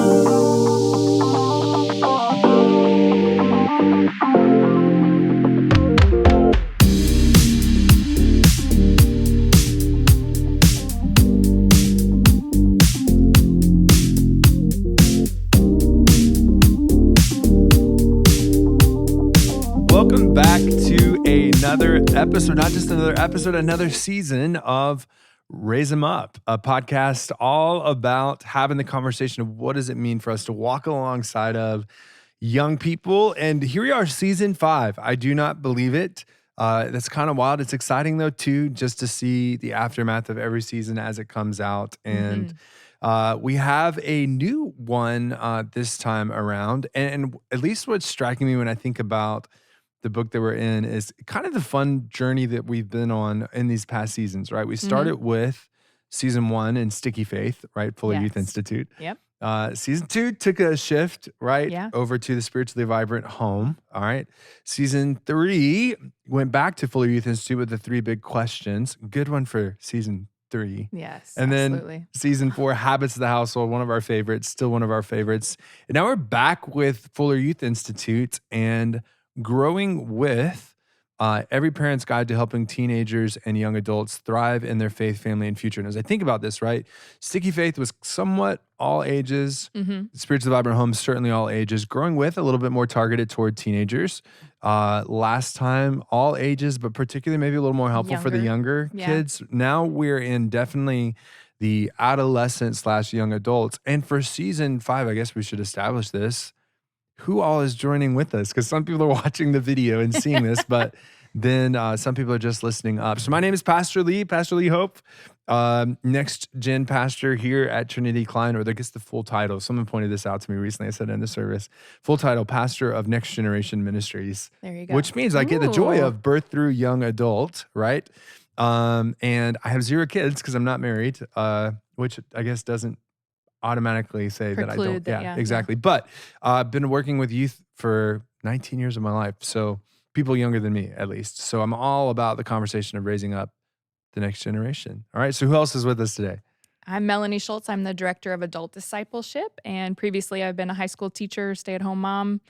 Welcome back to another episode, not just another episode, another season of Raise 'Em Up, a podcast all about having the conversation of what does it mean for us to walk alongside of young people. And here we are, season 5. I do not believe it. That's kind of wild. It's exciting though too, just to see the aftermath of every season as it comes out. And we have a new one this time around. And at least what's striking me when I think about the book that we're in is kind of the fun journey that we've been on in these past seasons, right? We started with season 1 in Sticky Faith, right? Fuller Youth Institute. Yep. Season 2 took a shift, right? Yeah. Over to the Spiritually Vibrant Home. All right. Season 3 went back to Fuller Youth Institute with the 3 big questions. Good one for season 3. Yes. And absolutely. then season 4, Habits of the Household, one of our favorites, still one of our favorites. And now we're back with Fuller Youth Institute and growing with Every Parent's Guide to Helping Teenagers and Young Adults Thrive in Their Faith, Family, and Future. And as I think about this, right, Sticky Faith was somewhat all ages. Spiritually Vibrant Home, certainly all ages. Growing with, a little bit more targeted toward teenagers. Last time, all ages, but particularly maybe a little more helpful for the younger kids. Now we're in definitely the adolescent / young adults. And for season 5, I guess we should establish this. Who all is joining with us? Because some people are watching the video and seeing this, but then some people are just listening up. So my name is Pastor Lee Hope, next gen pastor here at Trinity Klein, or I guess the full title. Someone pointed this out to me recently. I said in the service, full title, pastor of Next Generation Ministries. There you go. Which means I get the joy of birth through young adult, right? And I have 0 kids because I'm not married, which I guess doesn't automatically say that I don't. Exactly. But I've been working with youth for 19 years of my life. So people younger than me, at least. So I'm all about the conversation of raising up the next generation. All right. So who else is with us today? I'm Melanie Schultz. I'm the director of adult discipleship. And previously I've been a high school teacher, stay-at-home mom.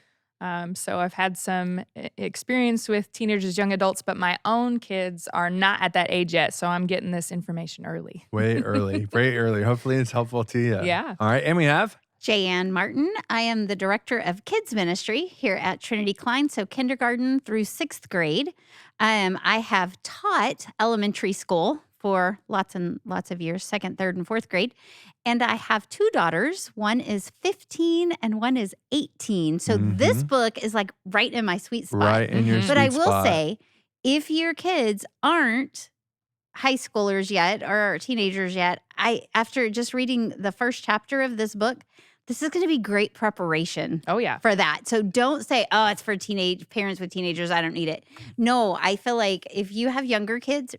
So I've had some experience with teenagers, young adults, but my own kids are not at that age yet. So I'm getting this information early. Way early, very early. Hopefully it's helpful to you. Yeah. All right. And we have Jayanne Martin. I am the director of kids ministry here at Trinity Klein, so kindergarten through 6th grade. I have taught elementary school for lots and lots of years, 2nd, 3rd, and 4th grade. And I have 2 daughters. One is 15 and one is 18. So this book is like right in my sweet spot. Right in your sweet spot. But I will say, if your kids aren't high schoolers yet or teenagers yet, after just reading the first chapter of this book, this is going to be great preparation for that. So don't say, oh, it's for parents with teenagers. I don't need it. No, I feel like if you have younger kids,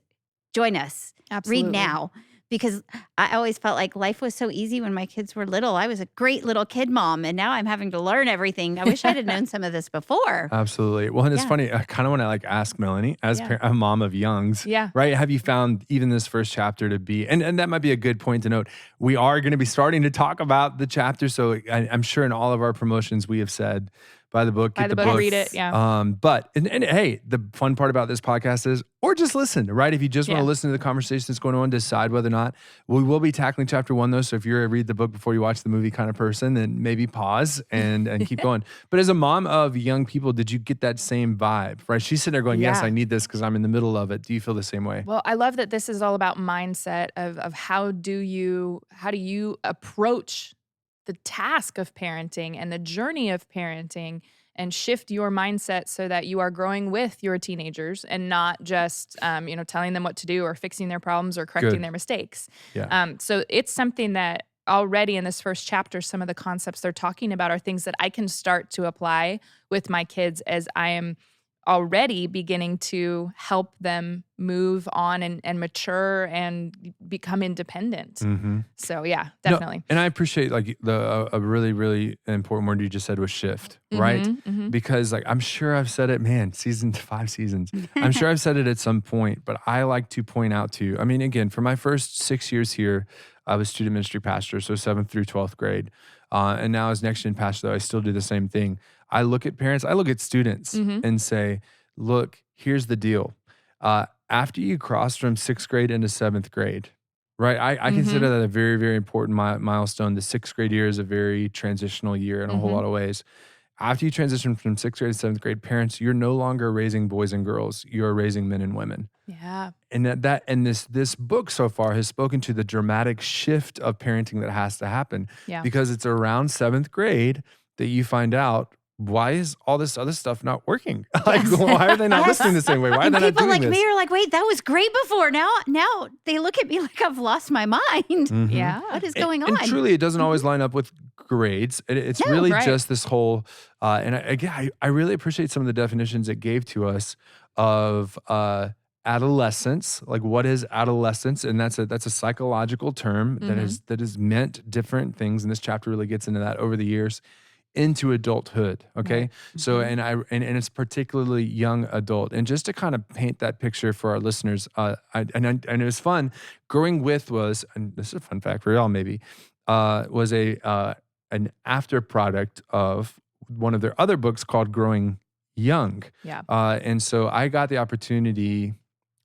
join us. Absolutely. Read now. Because I always felt like life was so easy when my kids were little. I was a great little kid mom, and now I'm having to learn everything. I wish I'd have known some of this before. Absolutely. Well, and it's funny. I kind of want to ask Melanie, as a mom of youngs, right? Have you found even this first chapter to be, and that might be a good point to note, we are going to be starting to talk about the chapter. So I'm sure in all of our promotions we have said, buy the book, get the book, read it, but hey, the fun part about this podcast is, or just listen, right? If you just want to listen to the conversation that's going on, decide whether or not. We will be tackling chapter 1 though, so if you're a read the book before you watch the movie kind of person, then maybe pause and keep going. But as a mom of young people, did you get that same vibe, right? She's sitting there going, yes, I need this because I'm in the middle of it. Do you feel the same way? Well, I love that this is all about mindset of how do you approach the task of parenting and the journey of parenting and shift your mindset so that you are growing with your teenagers and not just, telling them what to do or fixing their problems or correcting their mistakes. Yeah. So it's something that already in this first chapter, some of the concepts they're talking about are things that I can start to apply with my kids as I am already beginning to help them move on and mature and become independent. So yeah, definitely. No, and I appreciate like a really, really important word you just said was shift, right? Because like I'm sure I've said it, man, 5 seasons. I'm sure I've said it at some point, but I like to point out to you. I mean, again, for my first 6 years here, I was student ministry pastor, so 7th through 12th grade. And now as next gen pastor, though, I still do the same thing. I look at parents, I look at students and say, look, here's the deal. After you cross from 6th grade into 7th grade, right? I consider that a very, very important milestone. The 6th grade year is a very transitional year in a whole lot of ways. After you transition from 6th grade to 7th grade, parents, you're no longer raising boys and girls. You're raising men and women. Yeah. And this book so far has spoken to the dramatic shift of parenting that has to happen. Yeah. Because it's around 7th grade that you find out, why is all this other stuff not working? Like, why are they not listening the same way? Why are they not doing people like this? me are like, wait, that was great before. Now they look at me like I've lost my mind. Yeah. What is going on? And truly, it doesn't always line up with grades. It's really right. just this whole, and I really appreciate some of the definitions it gave to us of adolescence. Like, what is adolescence? And that's a psychological term that is meant different things. And this chapter really gets into that over the years. Into adulthood, okay? Right. So, and it's particularly young adult. And just to kind of paint that picture for our listeners, and it was fun. Growing with was, and this is a fun fact for y'all maybe, was an after product of one of their other books called Growing Young. Yeah. And so I got the opportunity.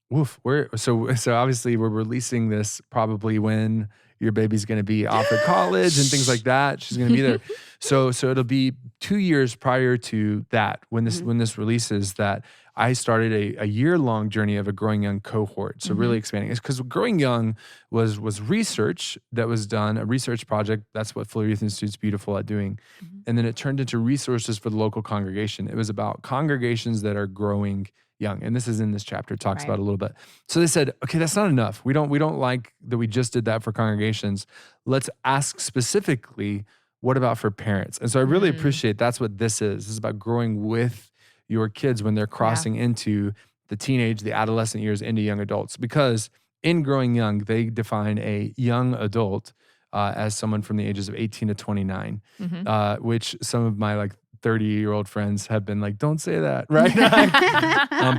So obviously we're releasing this probably when your baby's going to be off at college and things like that. She's going to be there. So it'll be 2 years prior to that when this releases that I started a year-long journey of a Growing Young cohort. So really expanding. It's because Growing Young was research that was done, a research project. That's what Fuller Youth Institute's beautiful at doing. And then it turned into resources for the local congregation. It was about congregations that are growing young. And this is in this chapter, it talks about a little bit. So they said, okay, that's not enough. We don't like that we just did that for congregations. Let's ask specifically, what about for parents? And so I really appreciate that's what this is. This is about growing with your kids when they're crossing into the adolescent years into young adults. Because in Growing Young, they define a young adult as someone from the ages of 18 to 29, which some of my 30-year-old friends have been like, don't say that, right?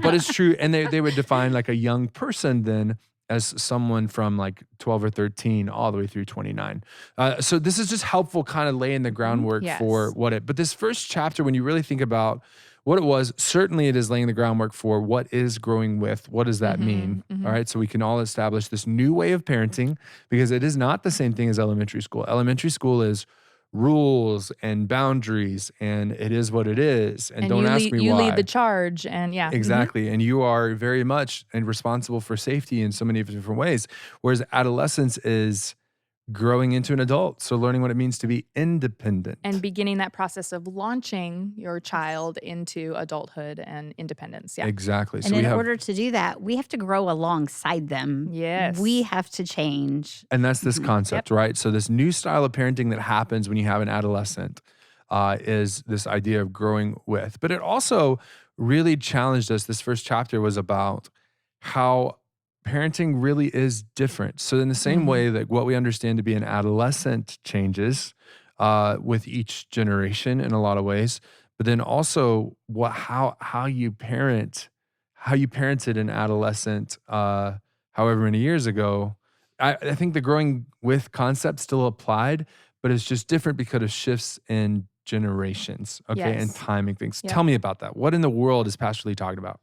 But it's true. And they would define like a young person then as someone from 12 or 13 all the way through 29. So this is just helpful kind of laying the groundwork for but this first chapter, when you really think about what it was, certainly it is laying the groundwork for what is growing with, what does that mean? All right, so we can all establish this new way of parenting because it is not the same thing as elementary school. Elementary school is rules and boundaries, and it is what it is. And don't ask me why. You lead the charge, and Exactly. And you are very much responsible for safety in so many different ways. Whereas adolescence is growing into an adult. So learning what it means to be independent. And beginning that process of launching your child into adulthood and independence. Yeah. Exactly. And in order to do that, we have to grow alongside them. Yes. We have to change. And that's this concept, right? So this new style of parenting that happens when you have an adolescent is this idea of growing with. But it also really challenged us. This first chapter was about how parenting really is different. So in the same way that what we understand to be an adolescent changes with each generation in a lot of ways, but then also how you parented an adolescent however many years ago. I think the growing with concept still applied, but it's just different because of shifts in generations, and timing things. Yep. Tell me about that. What in the world is Pastor Lee talking about?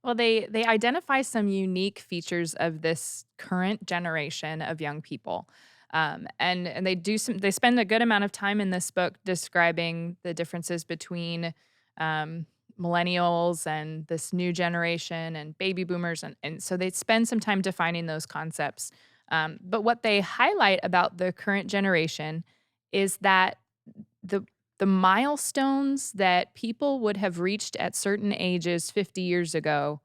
Well, they identify some unique features of this current generation of young people. And they spend a good amount of time in this book describing the differences between millennials and this new generation and baby boomers. And so they spend some time defining those concepts. But what they highlight about the current generation is that the milestones that people would have reached at certain ages 50 years ago,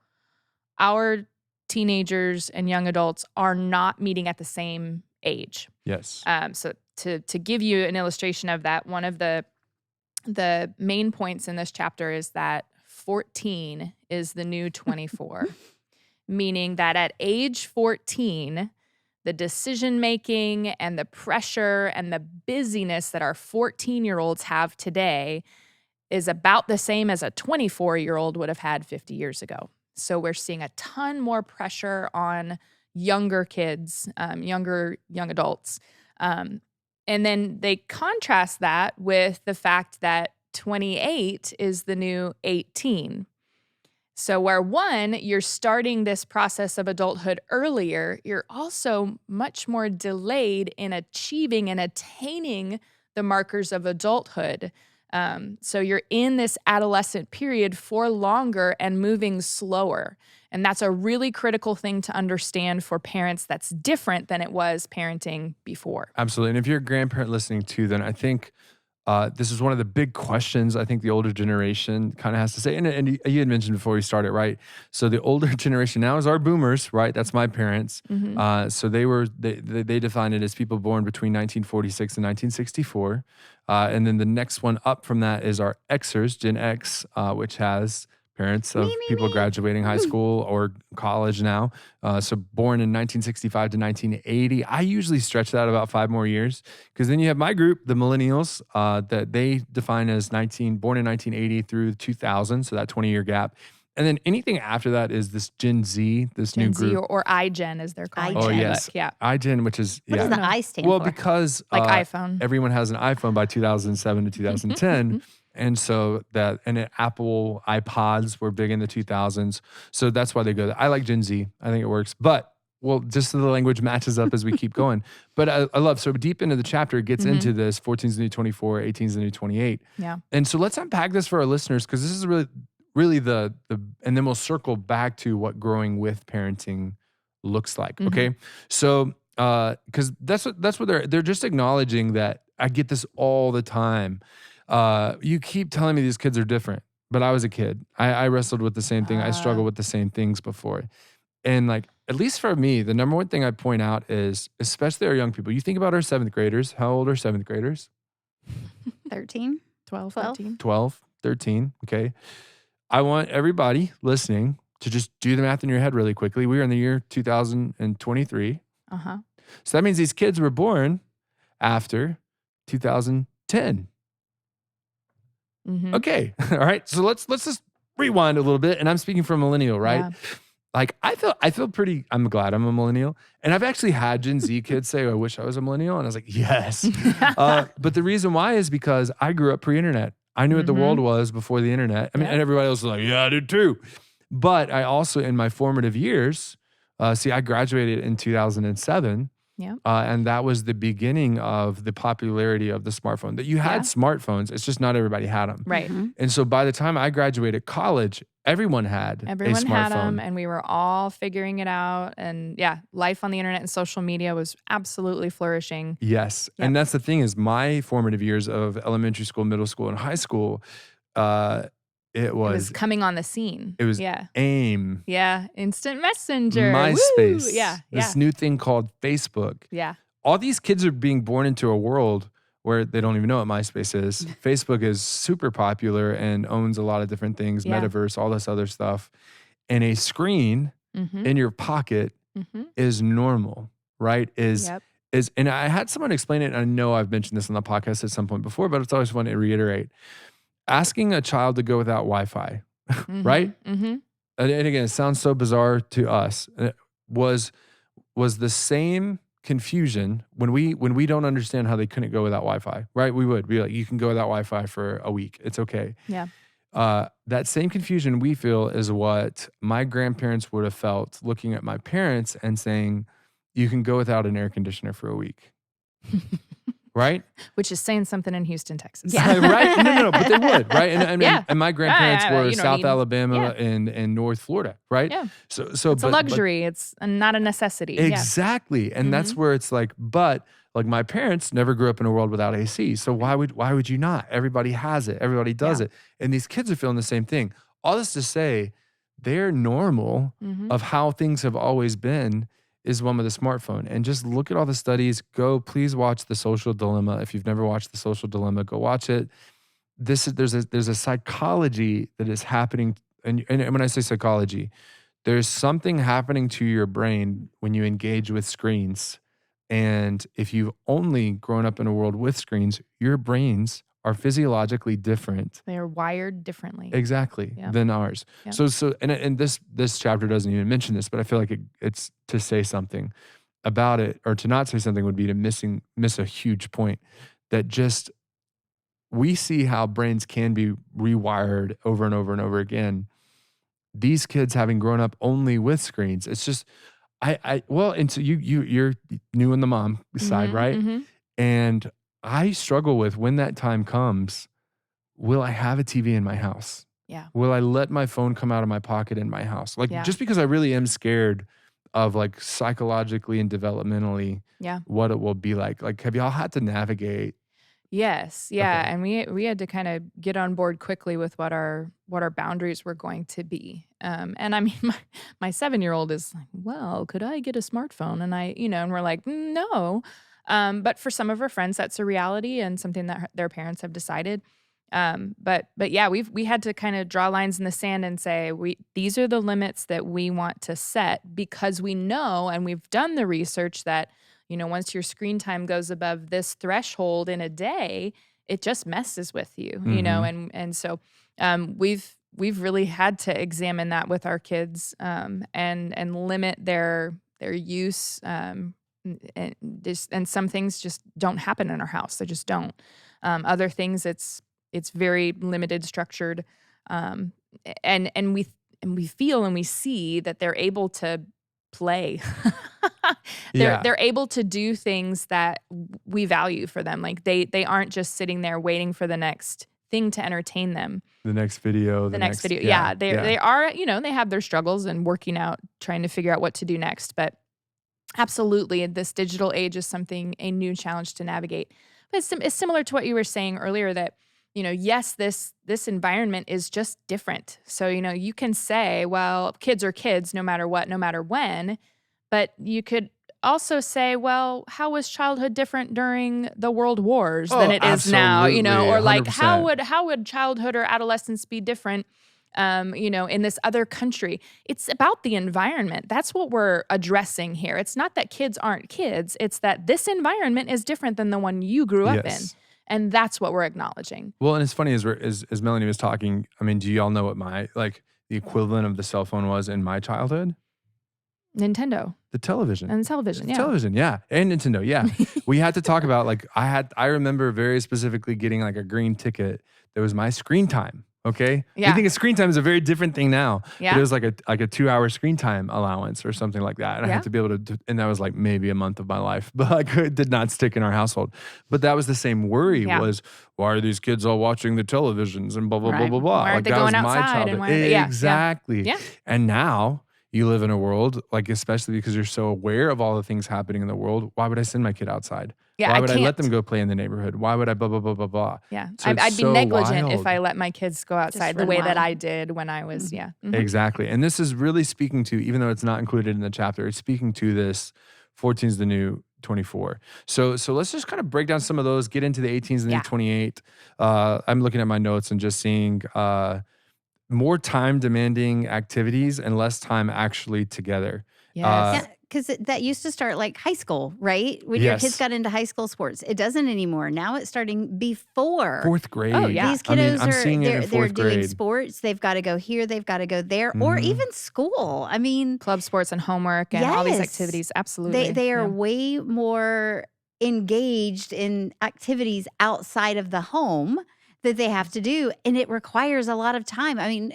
our teenagers and young adults are not meeting at the same age. Yes. So to give you an illustration of that, one of the main points in this chapter is that 14 is the new 24, meaning that at age 14, the decision-making and the pressure and the busyness that our 14-year-olds have today is about the same as a 24-year-old would have had 50 years ago. So we're seeing a ton more pressure on younger kids, young adults. And then they contrast that with the fact that 28 is the new 18. So where one, you're starting this process of adulthood earlier, you're also much more delayed in achieving and attaining the markers of adulthood. So you're in this adolescent period for longer and moving slower. And that's a really critical thing to understand for parents that's different than it was parenting before. Absolutely. And if you're a grandparent listening too, then I think this is one of the big questions I think the older generation kind of has to say. And you had mentioned before we started, right? So the older generation now is our boomers, right? That's my parents. So they defined it as people born between 1946 and 1964. And then the next one up from that is our Xers, Gen X, which has parents of people graduating high school or college now. So born in 1965 to 1980. I usually stretch that about 5 more years because then you have my group, the millennials, that they define as born in 1980 through 2000, so that 20-year gap. And then anything after that is this Gen Z, this new group. Gen Z or iGen as they're called. iGen. Oh, yes. Yeah. iGen, which is, What does the I stand well, for? because Like iPhone. everyone has an iPhone by 2007 to 2010. And so Apple iPods were big in the 2000s. So that's why they go there. I like Gen Z. I think it works. But, well, just so the language matches up as we keep going. But I love, so deep into the chapter, it gets into this 14's the new 24, 18's the new 28. Yeah. And so let's unpack this for our listeners because this is really the, and then we'll circle back to what growing with parenting looks like. Okay. So, because that's what they're just acknowledging that I get this all the time. You keep telling me these kids are different, but I was a kid. I wrestled with the same thing. I struggled with the same things before. And like, at least for me, the number one thing I point out is, especially our young people, you think about our 7th graders. How old are 7th graders? 13? 12, 12? 13. 12, 13. Okay. I want everybody listening to just do the math in your head really quickly. We are in the year 2023. So that means these kids were born after 2010. Okay. All right. So let's just rewind a little bit. And I'm speaking for a millennial, right? Yeah. Like I feel pretty, I'm glad I'm a millennial. And I've actually had Gen Z kids say, I wish I was a millennial. And I was like, yes. But the reason why is because I grew up pre-internet. I knew what the world was before the internet. I mean, and everybody else was like, yeah, I did too. But I also, in my formative years, I graduated in 2007. Yeah. And that was the beginning of the popularity of the smartphone. That you had smartphones, it's just not everybody had them. Right. And so by the time I graduated college, everyone had a smartphone. Had them, and we were all figuring it out. And life on the internet and social media was absolutely flourishing. Yes. Yep. And that's the thing is my formative years of elementary school, middle school, and high school, it was coming on the scene. It was AIM. Yeah. Instant Messenger. MySpace. Woo! Yeah. This new thing called Facebook. Yeah. All these kids are being born into a world where they don't even know what MySpace is. Facebook is super popular and owns a lot of different things, metaverse, all this other stuff. And a screen in your pocket is normal, right? And I had someone explain it, and I know I've mentioned this on the podcast at some point before, but it's always fun to reiterate. Asking a child to go without Wi-Fi, right? And again, it sounds so bizarre to us. Was the same confusion when we don't understand how they couldn't go without Wi-Fi, right? We would be like, you can go without Wi-Fi for a week. It's okay. Yeah. That same confusion we feel is what my grandparents would have felt looking at my parents and saying, you can go without an air conditioner for a week. Right? Which is saying something in Houston, Texas. Yeah. Right? No, but they would, right? And my grandparents were you know, South Alabama and North Florida, right? Yeah. So it's a luxury. It's not a necessity. Exactly. And that's where it's like, but like my parents never grew up in a world without AC. So why would you not? Everybody has it. Everybody does it. And these kids are feeling the same thing. All this to say, their normal of how things have always been is one with a smartphone. And just look at all the studies. Please watch The Social Dilemma. If you've never watched The Social Dilemma, go watch it. there's a psychology that is happening, and when I say psychology, there's something happening to your brain when you engage with screens. And if you've only grown up in a world with screens, your brains are physiologically different. They are wired differently. Exactly, Yeah. than ours. Yeah. And this chapter doesn't even mention this, but I feel like it's to say something about it, or to not say something would be to miss a huge point, that just we see how brains can be rewired over and over and over again. These kids having grown up only with screens, it's just and so you're new in the mom side, right? Mhm. And I struggle with, when that time comes, will I have a TV in my house? Yeah. Will I let my phone come out of my pocket in my house? Like, Yeah. just because I really am scared of, like, psychologically and developmentally Yeah. what it will be like. Like, have y'all had to navigate? Yes. Yeah. Okay. And we had to kind of get on board quickly with what our boundaries were going to be. And I mean, my 7-year-old is like, well, could I get a smartphone? And and we're like, no. But for some of our friends, that's a reality and something that their parents have decided. But yeah, we had to kind of draw lines in the sand and say, these are the limits that we want to set, because we know, and we've done the research that, once your screen time goes above this threshold in a day, it just messes with you, Mhm. and so we've really had to examine that with our kids, and limit their use, and some things just don't happen in our house. They just don't. Other things, it's very limited, structured, um, and we feel and we see that they're able to play. Yeah. They're able to do things that we value for them. Like they aren't just sitting there waiting for the next thing to entertain them. The next video, The next video. Yeah, they are, they have their struggles and working out, trying to figure out what to do next. But absolutely, this digital age is a new challenge to navigate. But it's similar to what you were saying earlier, that, yes, this environment is just different. So, you can say, well, kids are kids no matter what, no matter when. But you could also say, well, how was childhood different during the world wars than Oh, it is now? absolutely, Or like, 100%. how would childhood or adolescence be different, in this other country? It's about the environment. That's what we're addressing here. It's not that kids aren't kids. It's that this environment is different than the one you grew up in. Yes. And that's what we're acknowledging. Well, and it's funny, as Melanie was talking, I mean, do y'all know what the equivalent of the cell phone was in my childhood? Nintendo The television. and television. The Yeah. television, yeah. And Nintendo, yeah. We had to talk about, like, I remember very specifically getting, like, a green ticket that was my screen time. Okay. Yeah. We think of screen time is a very different thing now. Yeah. But it was like a 2-hour screen time allowance or something like that. And I Yeah. had to be able to, and that was like maybe a month of my life, but like it did not stick in our household. But that was the same worry, Yeah. was, why are these kids all watching the televisions and blah, blah, blah, Right. blah, blah. Why aren't they that going was my outside and childhood. why aren't they- yeah, yeah. Exactly. Yeah. And now you live in a world, like, especially because you're so aware of all the things happening in the world, why would I send my kid outside? Yeah, Why would I let can't. them go play in the neighborhood? Why would I blah, blah, blah, blah, blah? Yeah. So I'd it's be so negligent wild. if I let my kids go outside the run way that wild. I did when I was, yeah. Mhm. Exactly. And this is really speaking to, even though it's not included in the chapter, it's speaking to this 14 is the new 24. So let's just kind of break down some of those, get into the 18 is the new Yeah. 28. I'm looking at my notes and just seeing more time demanding activities and less time actually together. Yes. Yeah, because that used to start like high school, right? When your Yes. kids got into high school sports. It doesn't anymore. Now it's starting before. 4th grade. Oh, yeah. These I mean, kiddos I'm seeing it they're in 4th doing grade. sports. They've got to go here. They've got to go there, or Mhm. even school. I mean, Club sports and homework and all these Yes. activities. Absolutely. they are Yeah. way more engaged in activities outside of the home that they have to do, and it requires a lot of time. I mean,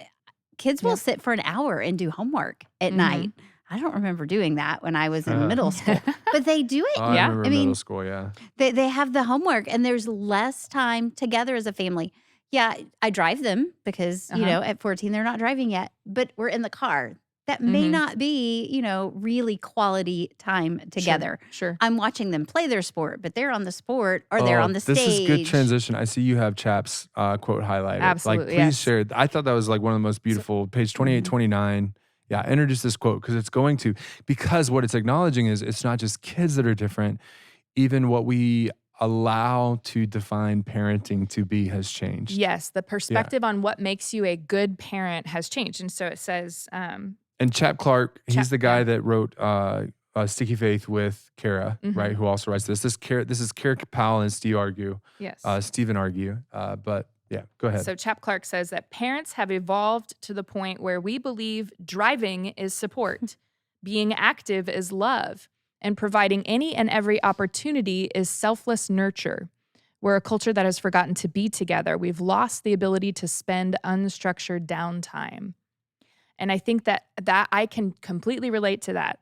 kids will Yep. sit for an hour and do homework at Mhm. night. I don't remember doing that when I was in Uh. middle school, but they do it. Oh, I Yeah. remember I mean, middle school, yeah. They have the homework, and there's less time together as a family. Yeah, I drive them because, Uh-huh. at 14, they're not driving yet, but we're in the car. That may Mhm. not be, really quality time together. Sure. I'm watching them play their sport, but they're on the sport or they're on the stage. This is good transition. I see you have Chap's quote highlighted. Absolutely, Like, please yes. share it. I thought that was like one of the most beautiful, page 28, Mhm. 29. Yeah, introduce this quote because what it's acknowledging is it's not just kids that are different. Even what we allow to define parenting to be has changed. Yes, the perspective on what makes you a good parent has changed. And so it says, And Chap Clark, he's the guy that wrote Sticky Faith with Kara, right? Who also writes this. This is Kara Powell and Stephen Argue. Yes. Stephen Argue. But yeah, go ahead. So Chap Clark says that parents have evolved to the point where we believe driving is support, being active is love, and providing any and every opportunity is selfless nurture. We're a culture that has forgotten to be together. We've lost the ability to spend unstructured downtime. And I think that I can completely relate to that.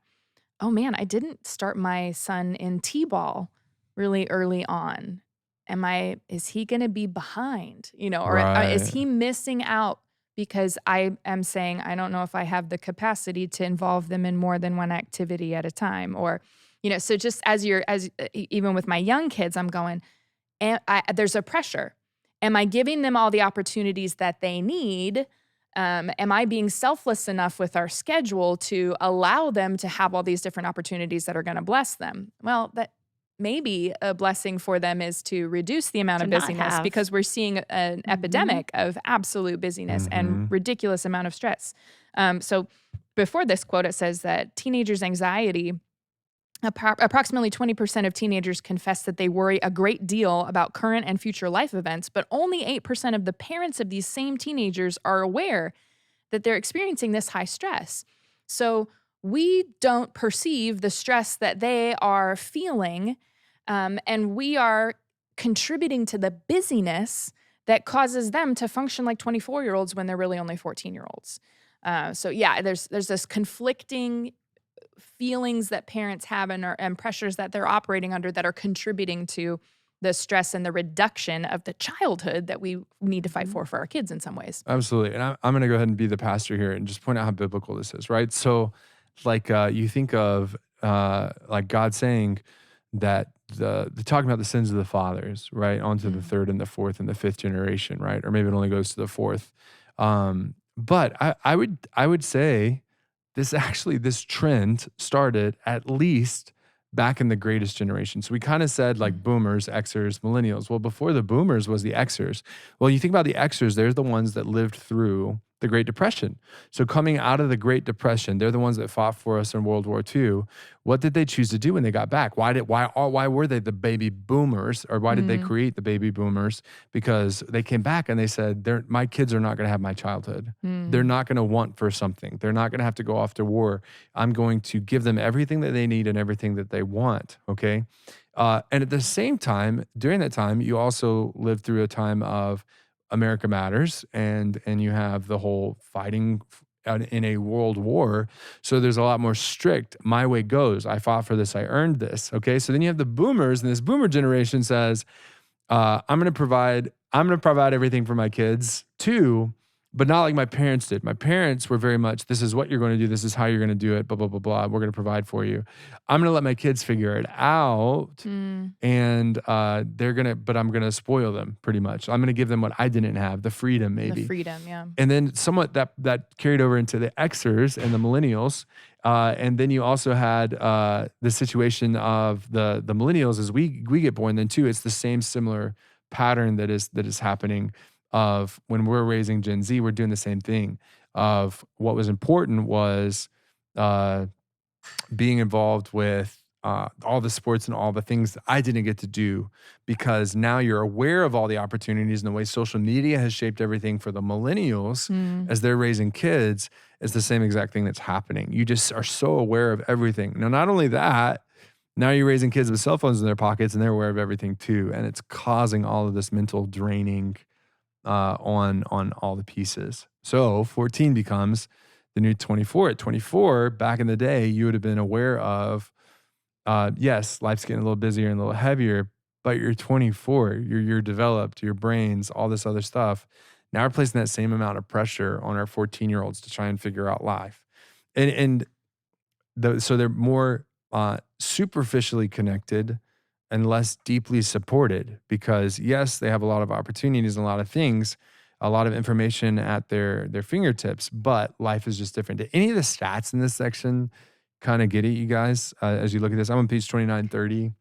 Oh man, I didn't start my son in T-ball really early on. Is he going to be behind, or is he missing out because I am saying, I don't know if I have the capacity to involve them in more than one activity at a time, or, so just even with my young kids, I'm going, there's a pressure. Am I giving them all the opportunities that they need? Am I being selfless enough with our schedule to allow them to have all these different opportunities that are going to bless them? Well, that maybe a blessing for them is to reduce the amount of busyness, because we're seeing an epidemic of absolute busyness and ridiculous amount of stress. So before this quote, it says that teenagers' anxiety, approximately 20% of teenagers confess that they worry a great deal about current and future life events, but only 8% of the parents of these same teenagers are aware that they're experiencing this high stress. So we don't perceive the stress that they are feeling, and we are contributing to the busyness that causes them to function like 24-year-olds when they're really only 14-year-olds. So yeah, there's this conflicting feelings that parents have and pressures that they're operating under that are contributing to the stress and the reduction of the childhood that we need to fight for our kids in some ways. Absolutely. And I'm going to go ahead and be the pastor here and just point out how biblical this is, right? So like you think of like God saying that the talking about the sins of the fathers, right? Onto the third and the fourth and the fifth generation, right? Or maybe it only goes to the fourth. But I would say this trend started at least back in the greatest generation. So we kind of said like boomers, Xers, millennials. Well, before the boomers was the Xers. Well, you think about the Xers, they're the ones that lived through the Great Depression. So coming out of the Great Depression, they're the ones that fought for us in World War II. What did they choose to do when they got back? Why were they the baby boomers, or why did they create the baby boomers? Because they came back and they said, my kids are not going to have my childhood. They're not going to want for something. They're not going to have to go off to war. I'm going to give them everything that they need and everything that they want, okay? And at the same time, during that time, you also lived through a time of America Matters, and you have the whole fighting in a world war. So there's a lot more strict, my way goes. I fought for this, I earned this. Okay. So then you have the boomers, and this boomer generation says, I'm going to provide everything for my kids too, but not like my parents did. My parents were very much, this is what you're going to do. This is how you're going to do it, blah, blah, blah, blah. We're going to provide for you. I'm going to let my kids figure it out. And but I'm going to spoil them pretty much. I'm going to give them what I didn't have, the freedom maybe. The freedom, yeah. And then somewhat that carried over into the Xers and the millennials. And then you also had the situation of the millennials as we get born then too. It's the same similar pattern that is happening of when we're raising Gen Z, we're doing the same thing of what was important was being involved with all the sports and all the things that I didn't get to do, because now you're aware of all the opportunities and the way social media has shaped everything for the millennials as they're raising kids is the same exact thing that's happening. You just are so aware of everything. Now, not only that, now you're raising kids with cell phones in their pockets and they're aware of everything too. And it's causing all of this mental draining on all the pieces. So 14 becomes the new 24. At 24, back in the day, you would have been aware of, yes, life's getting a little busier and a little heavier, but you're 24, you're developed, your brains, all this other stuff. Now we're placing that same amount of pressure on our 14-year-olds to try and figure out life. So they're more superficially connected and less deeply supported, because yes, they have a lot of opportunities and a lot of things, a lot of information at their fingertips, but life is just different. Did any of the stats in this section kind of get it, you guys, as you look at this? I'm on page 2930.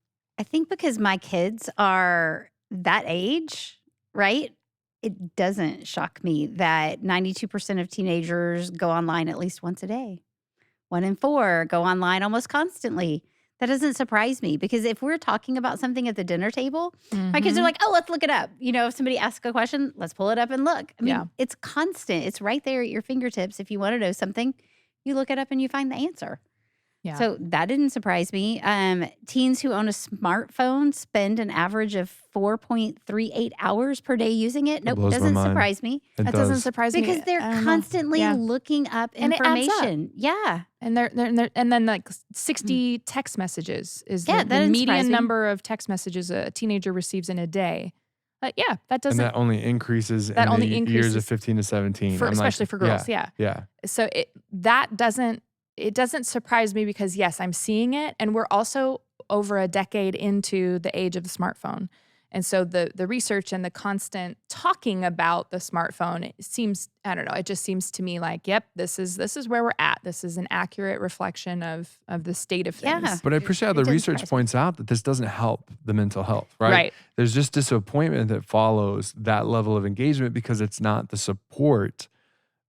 I think because my kids are that age, right? It doesn't shock me that 92% of teenagers go online at least once a day. 1 in 4 go online almost constantly. That doesn't surprise me because if we're talking about something at the dinner table, my kids are like, oh, let's look it up. If somebody asks a question, let's pull it up and look. I mean, it's constant. It's right there at your fingertips. If you want to know something, you look it up and you find the answer. Yeah. So that didn't surprise me. Teens who own a smartphone spend an average of 4.38 hours per day using it. Nope, doesn't surprise me. It That does. doesn't surprise me Because they're constantly looking up And it adds up. information. Yeah. And and then like 60 text messages is Yeah, the that didn't surprise median me. number of text messages a teenager receives in a day. But that And doesn't that only increases That in only the years increases of 15 to 17. I'm like, especially for girls. Yeah. Yeah. So it doesn't surprise me because yes, I'm seeing it, and we're also over a decade into the age of the smartphone. And so the research and the constant talking about the smartphone, it seems, I don't know, it just seems to me like, yep, this is where we're at. This is an accurate reflection of the state of things. Yeah. But I appreciate how It the didn't research surprise me. points out that this doesn't help the mental health, right? Right. There's just disappointment that follows that level of engagement because it's not the support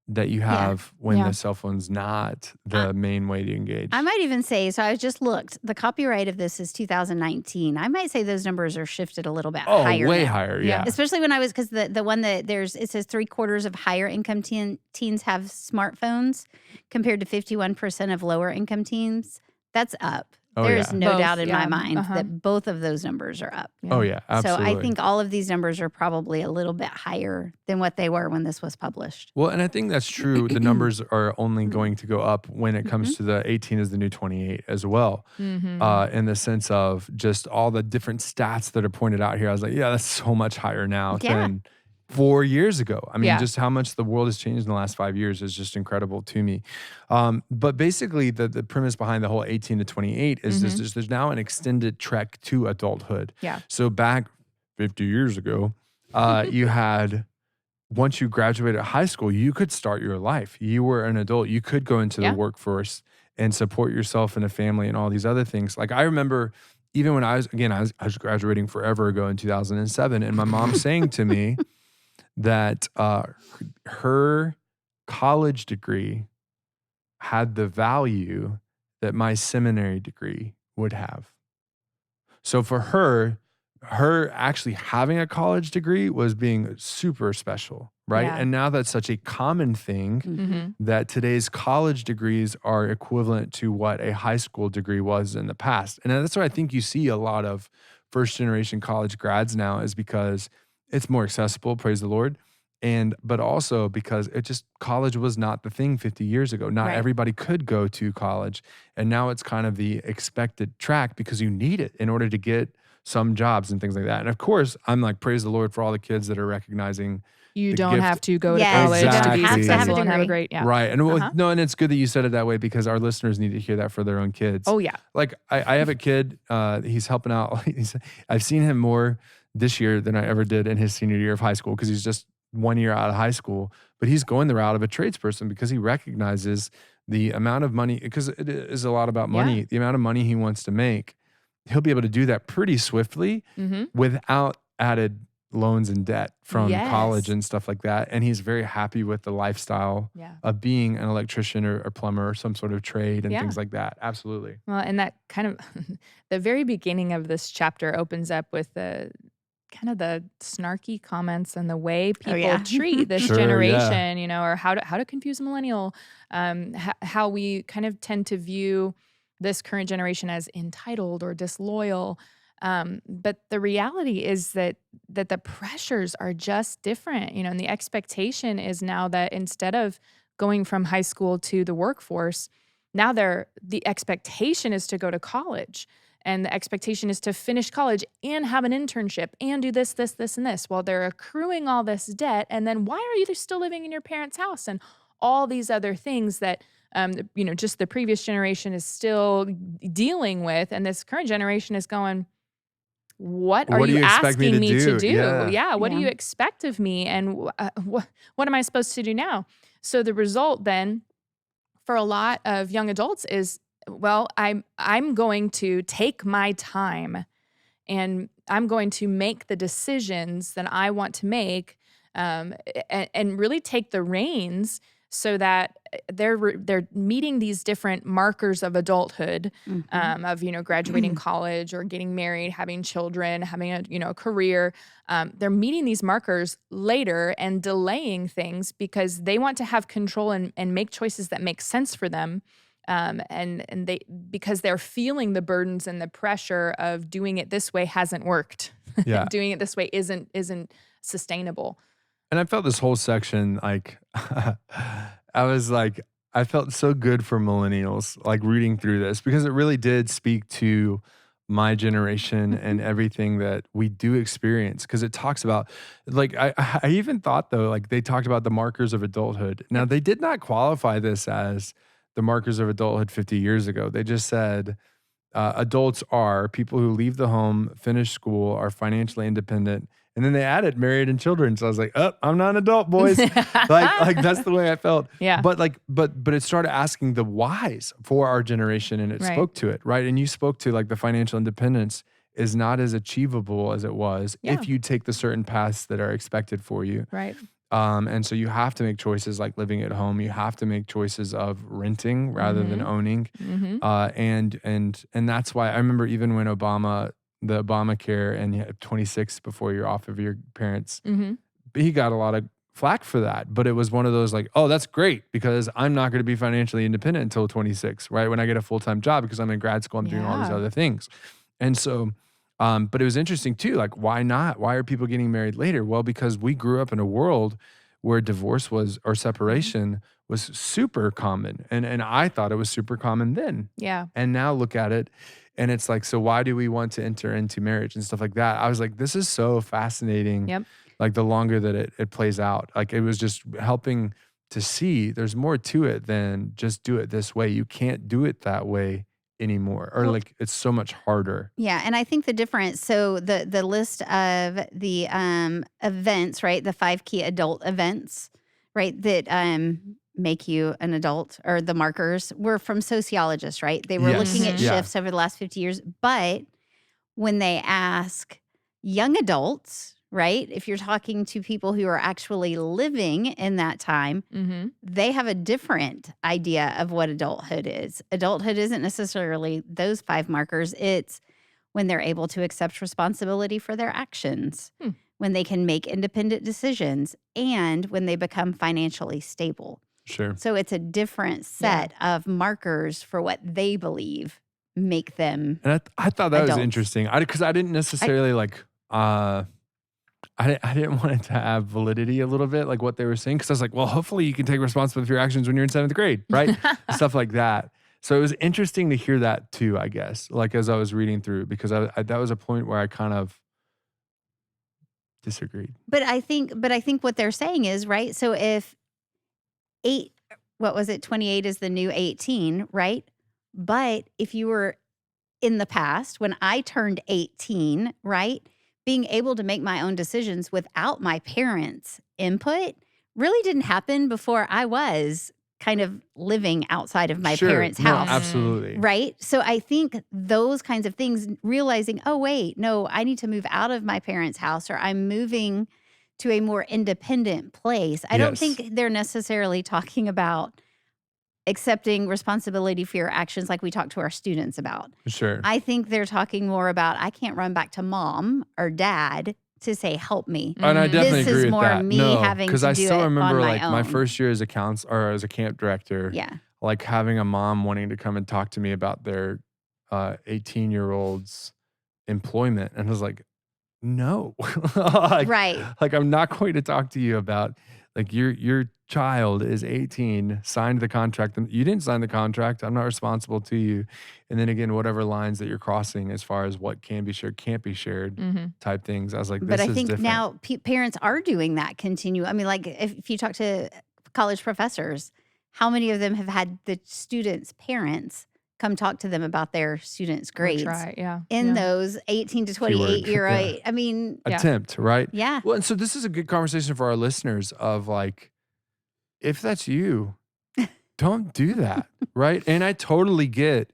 that you have when Yeah. the cell phone's not the main way to engage. I might even say, so I just looked, the copyright of this is 2019. I might say those numbers are shifted a little bit higher way now. higher, yeah. Especially when I was, because the one that it says 3/4 of higher income teens have smartphones compared to 51% of lower income teens. That's up. Oh, There's yeah. no Both, doubt in my yeah. mind Uh-huh. that both of those numbers are up. Oh, yeah, absolutely. So I think all of these numbers are probably a little bit higher than what they were when this was published. Well, and I think that's true. The numbers are only going to go up when it comes to the 18 is the new 28 as well. In the sense of just all the different stats that are pointed out here. I was like, yeah, that's so much higher now than 4 years ago. I mean, just how much the world has changed in the last 5 years is just incredible to me. But basically, the premise behind the whole 18 to 28 is there's now an extended trek to adulthood. Yeah. So back 50 years ago, you had, once you graduated high school, you could start your life. You were an adult. You could go into the workforce and support yourself and a family and all these other things. Like I remember even when I was graduating forever ago in 2007, and my mom saying to me that her college degree had the value that my seminary degree would have. So for her actually having a college degree was being super special, right? Yeah. And now that's such a common thing that today's college degrees are equivalent to what a high school degree was in the past. And that's why I think you see a lot of first generation college grads now, is because it's more accessible, praise the Lord. But also because college was not the thing 50 years ago. Not everybody could go to college. And now it's kind of the expected track because you need it in order to get some jobs and things like that. And of course, I'm like, praise the Lord for all the kids that are recognizing You the don't gift. have to go to Yes, college you don't to be have to have a successful and have a degree. great, Right. And Uh-huh. no, and it's good that you said it that way because our listeners need to hear that for their own kids. Oh, yeah. Like I have a kid, he's helping out. I've seen him more this year than I ever did in his senior year of high school because he's just 1 year out of high school, but he's going the route of a tradesperson because he recognizes the amount of money, because it is a lot about money, the amount of money he wants to make. He'll be able to do that pretty swiftly without added loans and debt from college and stuff like that. And he's very happy with the lifestyle of being an electrician or plumber or some sort of trade and things like that. Absolutely. Well, and that kind of the very beginning of this chapter opens up with the kind of the snarky comments and the way people treat this generation, or how to confuse a millennial, how we kind of tend to view this current generation as entitled or disloyal. But the reality is that the pressures are just different, and the expectation is now that instead of going from high school to the workforce, now the expectation is to go to college. And the expectation is to finish college and have an internship and do this, and this, while they're accruing all this debt. And then why are you still living in your parents' house? And all these other things that, just the previous generation is still dealing with. And this current generation is going, what are you asking me to do? What do you expect of me? And what am I supposed to do now? So the result then for a lot of young adults is, well, I'm going to take my time and I'm going to make the decisions that I want to make, and really take the reins so that they're meeting these different markers of adulthood, of graduating college or getting married, having children, having a career. They're meeting these markers later and delaying things because they want to have control and make choices that make sense for them. And because they're feeling the burdens and the pressure of doing it this way hasn't worked. Yeah. Doing it this way isn't sustainable. And I felt this whole section like I felt so good for millennials, like reading through this, because it really did speak to my generation and everything that we do experience. Because it talks about, like, I even thought though, like they talked about the markers of adulthood. Now, they did not qualify this as the markers of adulthood 50 years ago. They just said adults are people who leave the home, finish school, are financially independent. And then they added married and children. So I was like, oh, I'm not an adult, boys. like that's the way I felt. Yeah. But it started asking the whys for our generation, and it spoke to it, right? And you spoke to like the financial independence is not as achievable as it was if you take the certain paths that are expected for you. Right. And so you have to make choices like living at home. You have to make choices of renting rather than owning. And that's why I remember even when the Obamacare, and you had 26 before you're off of your parents, he got a lot of flack for that. But it was one of those like, oh, that's great because I'm not going to be financially independent until 26, right? When I get a full-time job because I'm in grad school, I'm doing all these other things. And so, but it was interesting too, like why not? Why are people getting married later? Well, because we grew up in a world where divorce or separation was super common. And I thought it was super common then. Yeah. And now look at it. And it's like, so why do we want to enter into marriage and stuff like that? I was like, this is so fascinating. Yep. Like the longer that it plays out, like it was just helping to see there's more to it than just do it this way. You can't do it that way anymore, or like it's so much harder. Yeah, and I think the difference, so the list of the events, right, the 5 key adult events, right, that make you an adult, or the markers, were from sociologists, right? They were looking at shifts over the last 50 years. But when they ask young adults, right, if you're talking to people who are actually living in that time, they have a different idea of what adulthood is. Adulthood isn't necessarily those 5 markers. It's when they're able to accept responsibility for their actions, when they can make independent decisions, and when they become financially stable. Sure. So it's a different set of markers for what they believe make them. And I thought that adults. was interesting. Because I didn't necessarily I didn't want it to have validity a little bit, like what they were saying. Because I was like, well, hopefully you can take responsibility for your actions when you're in 7th grade, right? Stuff like that. So it was interesting to hear that too, I guess, like as I was reading through, because that was a point where I kind of disagreed. But I think what they're saying is, right, so if 28 is the new 18, right? But if you were in the past, when I turned 18, right, being able to make my own decisions without my parents' input really didn't happen before I was kind of living outside of my parents' house. Absolutely. Right? So I think those kinds of things, realizing, oh, wait, no, I need to move out of my parents' house, or I'm moving to a more independent place. I don't think they're necessarily talking about accepting responsibility for your actions like we talk to our students about. Sure. I think they're talking more about, I can't run back to mom or dad to say, help me. And I definitely This agree is with more that. me having to because do I still it remember on like my my own. first year as a as a camp director. Yeah. Like having a mom wanting to come and talk to me about their 18-year-old's employment, and I was like, no, Right. Like I'm not going to talk to you about like your child is 18, signed the contract. You didn't sign the contract. I'm not responsible to you. And then again, whatever lines that you're crossing as far as what can be shared, can't be shared type things. I was like, this But I is think different. now parents are doing that continue. I mean, like if you talk to college professors, how many of them have had the students' parents come talk to them about their students' grades in those 18 to 28-year-old? I mean, attempt, right? Yeah. Well, and so this is a good conversation for our listeners of like, if that's you, don't do that, right? And I totally get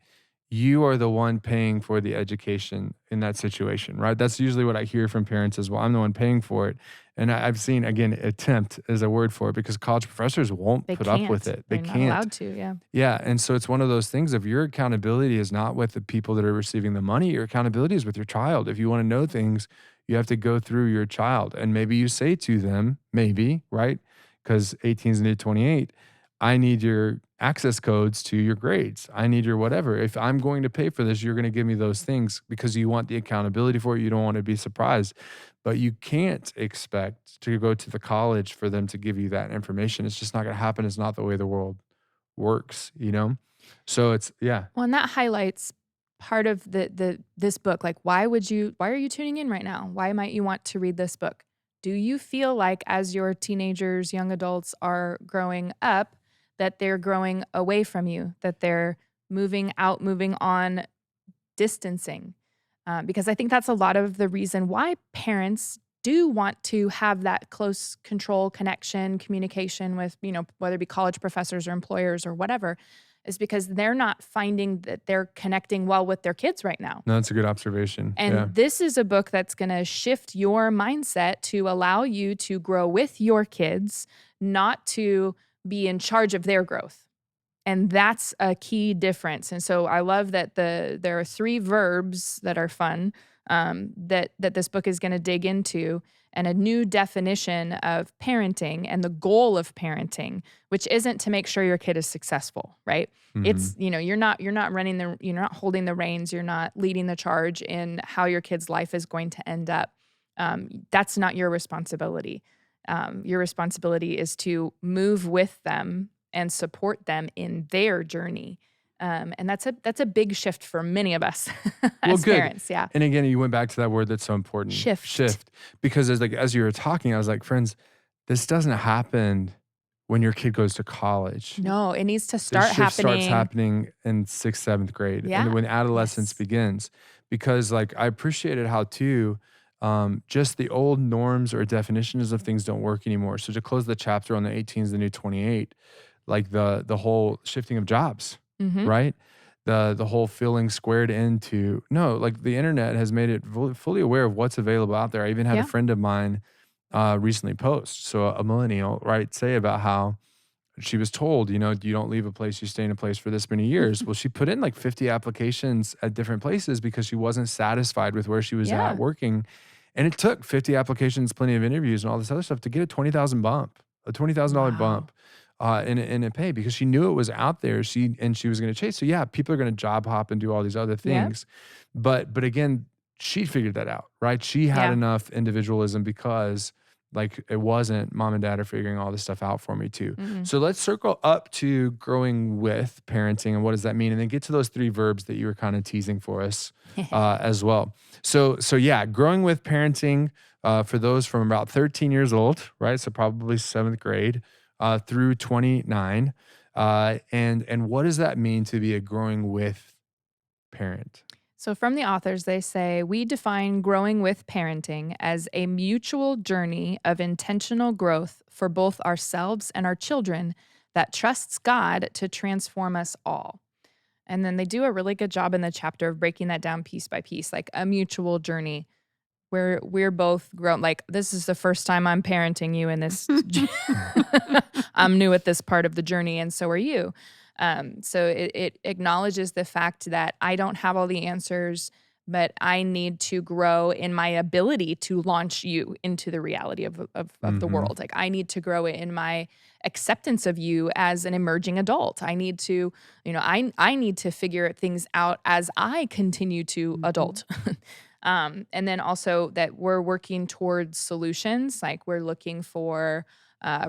you are the one paying for the education in that situation, right? That's usually what I hear from parents as well. I'm the one paying for it. And I've seen, again, attempt is a word for it because college professors won't They put up with can't. it. They They're not can't. allowed to. Yeah. Yeah. And so it's one of those things of your accountability is not with the people that are receiving the money. Your accountability is with your child. If you want to know things, you have to go through your child. And maybe you say to them, maybe, right? Because 18 is the new 28. I need your access codes to your grades. I need your whatever. If I'm going to pay for this, you're going to give me those things because you want the accountability for it. You don't want to be surprised. But you can't expect to go to the college for them to give you that information. It's just not going to happen. It's not the way the world works, you know? So it's, yeah. Well, and that highlights part of this book. Like, why are you tuning in right now? Why might you want to read this book? Do you feel like as your teenagers, young adults are growing up, that they're growing away from you, that they're moving out, moving on, distancing? Because I think that's a lot of the reason why parents do want to have that close control, connection, communication with, whether it be college professors or employers or whatever, is because they're not finding that they're connecting well with their kids right now. No, that's a good observation. And Yeah. this is a book that's going to shift your mindset to allow you to grow with your kids, not to be in charge of their growth. And that's a key difference. And so I love that there are 3 verbs that are fun that this book is going to dig into, and a new definition of parenting and the goal of parenting, which isn't to make sure your kid is successful, right? It's, you're not you're not holding the reins, you're not leading the charge in how your kid's life is going to end up. That's not your responsibility. Your responsibility is to move with them and support them in their journey. And that's a big shift for many of us as parents. Yeah. And again, you went back to that word that's so important. Shift. Because as you were talking, I was like, friends, this doesn't happen when your kid goes to college. No, it needs to The start shift happening. starts happening in 6th, 7th grade. Yeah. And when adolescence Yes. begins. Because I appreciated how too, just the old norms or definitions of things don't work anymore. So to close the chapter on the 18 is the new 28, like the whole shifting of jobs, right? The whole feeling squared into, no, like the internet has made it fully aware of what's available out there. I even had a friend of mine recently post, so a millennial, right, say about how she was told, you don't leave a place, you stay in a place for this many years. Well, she put in like 50 applications at different places because she wasn't satisfied with where she was at working. And it took 50 applications, plenty of interviews and all this other stuff to get a $20,000 bump, a $20,000 bump in a pay because she knew it was out there. She was going to chase. So yeah, people are going to job hop and do all these other things. But again, she figured that out, right? She had enough individualism because it wasn't mom and dad are figuring all this stuff out for me too. So let's circle up to growing with parenting and what does that mean? And then get to those 3 verbs that you were kind of teasing for us as well. So yeah, growing with parenting for those from about 13 years old, right? So probably 7th grade through 29. And what does that mean to be a growing with parent? So from the authors, they say, we define growing with parenting as a mutual journey of intentional growth for both ourselves and our children that trusts God to transform us all. And then they do a really good job in the chapter of breaking that down piece by piece, like a mutual journey where we're both grown. Like, this is the first time I'm parenting you in this. I'm new at this part of the journey, and so are you. So it acknowledges the fact that I don't have all the answers, but I need to grow in my ability to launch you into the reality of the world. Like, I need to grow in my acceptance of you as an emerging adult. I need to, I need to figure things out as I continue to adult. And then also that we're working towards solutions. Like, we're looking for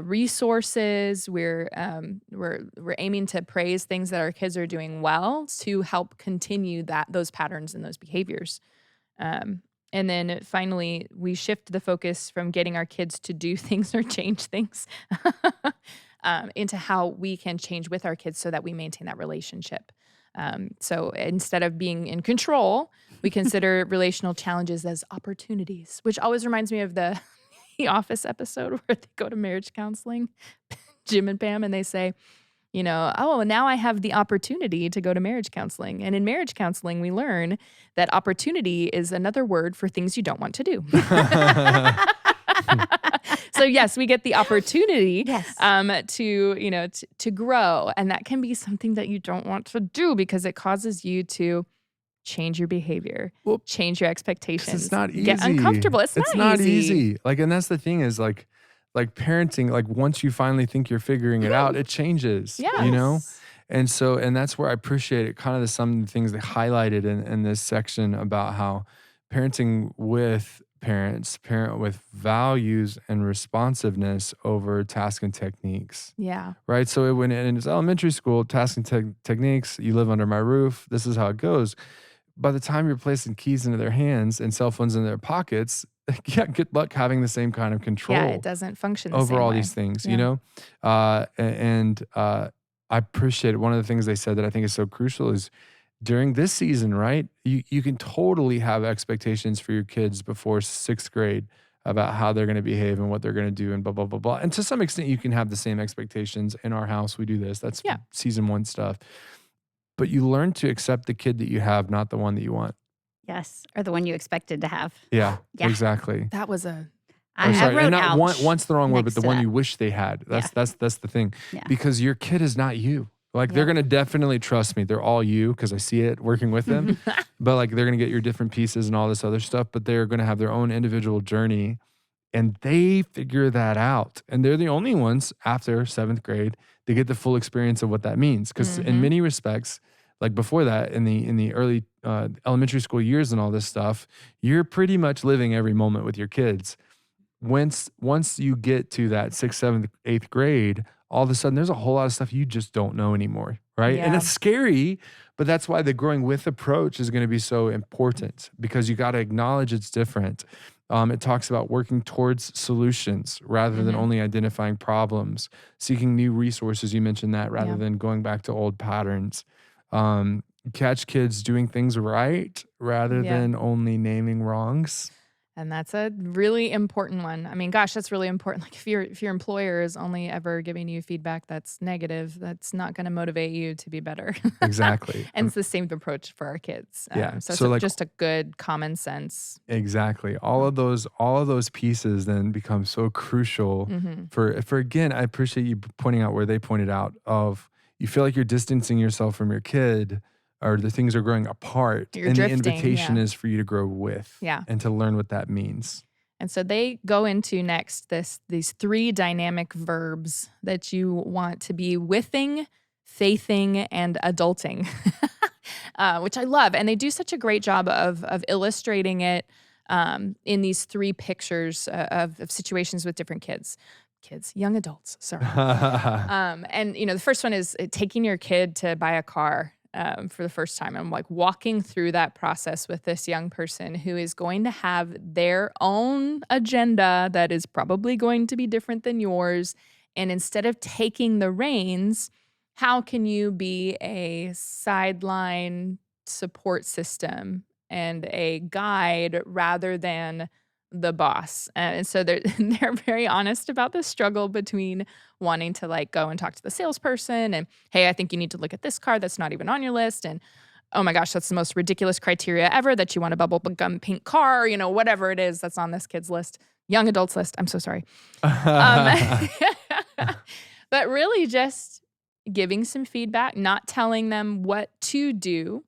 resources. We're aiming to praise things that our kids are doing well to help continue those patterns and those behaviors. And then finally, we shift the focus from getting our kids to do things or change things into how we can change with our kids so that we maintain that relationship. So instead of being in control, we consider relational challenges as opportunities, which always reminds me of the Office episode where they go to marriage counseling, Jim and Pam, and they say, oh, now I have the opportunity to go to marriage counseling. And in marriage counseling, we learn that opportunity is another word for things you don't want to do. So yes, we get the opportunity to grow. And that can be something that you don't want to do because it causes you to change your behavior, change your expectations. It's not easy. Get uncomfortable. It's not easy. And that's the thing is like parenting, once you finally think you're figuring it out, it changes, Yes. And that's where I appreciate it. Kind of some of the things they highlighted in this section about how parenting with parents parent with values and responsiveness over task and techniques. Yeah. Right. So when in it's elementary school, task and techniques, you live under my roof. This is how it goes. By the time you're placing keys into their hands and cell phones in their pockets, good luck having the same kind of control. Yeah, it doesn't function the over same all way. these things, I appreciate it. One of the things they said that I think is so crucial is during this season, right? You can totally have expectations for your kids before 6th grade about how they're going to behave and what they're going to do and blah, blah, blah, blah. And to some extent, you can have the same expectations. In our house, we do this. That's season 1 stuff. But you learn to accept the kid that you have, not the one that you want. Yes, or the one you expected to have. Yeah. Exactly. That was a... I wrote not ouch once the wrong word, but next the to one that. you wish they had. That's the thing. Yeah. Because your kid is not you. They're going to definitely trust me. They're all you because I see it working with them. But they're going to get your different pieces and all this other stuff, but they're going to have their own individual journey and they figure that out. And they're the only ones after 7th grade to get the full experience of what that means. Because in many respects, before that, in the early elementary school years and all this stuff, you're pretty much living every moment with your kids. Once you get to that 6th, 7th, 8th grade, all of a sudden there's a whole lot of stuff you just don't know anymore, right? Yeah. And it's scary, but that's why the growing with approach is going to be so important because you got to acknowledge it's different. It talks about working towards solutions rather than only identifying problems, seeking new resources. You mentioned that rather than going back to old patterns. Catch kids doing things right rather than only naming wrongs. And that's a really important one. I mean, gosh, that's really important. If your employer is only ever giving you feedback that's negative, that's not going to motivate you to be better. Exactly. And it's the same approach for our kids. So it's just a good common sense. Exactly. All of those pieces then become so crucial for again, I appreciate you pointing out where they pointed out of you feel like you're distancing yourself from your kid or the things are growing apart. You're and drifting, the invitation is for you to grow with and to learn what that means. And so they go into next these 3 dynamic verbs that you want to be withing, faithing, and adulting, which I love. And they do such a great job of illustrating it in these 3 pictures of situations with different young adults, sorry. And the first one is taking your kid to buy a car for the first time. I'm walking through that process with this young person who is going to have their own agenda that is probably going to be different than yours. And instead of taking the reins, how can you be a sideline support system and a guide rather than the boss? And so they're very honest about the struggle between wanting to go and talk to the salesperson and, hey, I think you need to look at this car that's not even on your list. And oh my gosh, that's the most ridiculous criteria ever that you want a bubblegum pink car, whatever it is that's on this kid's list, young adults list. I'm so sorry. But really just giving some feedback, not telling them what to do,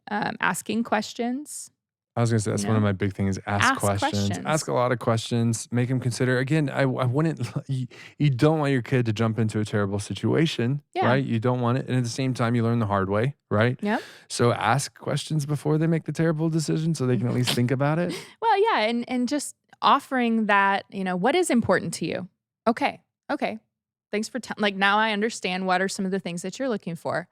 asking questions. I was going to say, that's one of my big things, ask questions. Ask a lot of questions, make them consider. Again, I wouldn't, you don't want your kid to jump into a terrible situation, right? You don't want it. And at the same time, you learn the hard way, right? Yeah. So ask questions before they make the terrible decision so they can at least think about it. Well, yeah. And just offering that, what is important to you? Okay. Thanks for now I understand what are some of the things that you're looking for.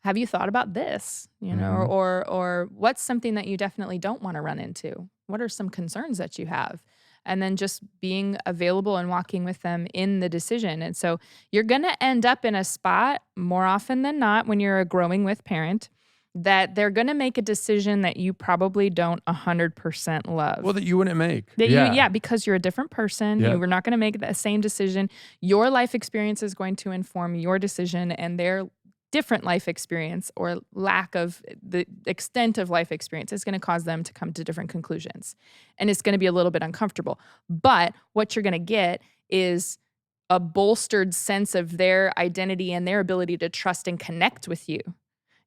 Have you thought about this? Or what's something that you definitely don't want to run into? What are some concerns that you have? And then just being available and walking with them in the decision. And so you're going to end up in a spot more often than not when you're a growing with parent that they're going to make a decision that you probably don't 100% love. Well, that you wouldn't make. Because you're a different person. Yep. You were not going to make the same decision. Your life experience is going to inform your decision, and their different life experience or lack of the extent of life experience is going to cause them to come to different conclusions. And it's going to be a little bit uncomfortable. But what you're going to get is a bolstered sense of their identity and their ability to trust and connect with you.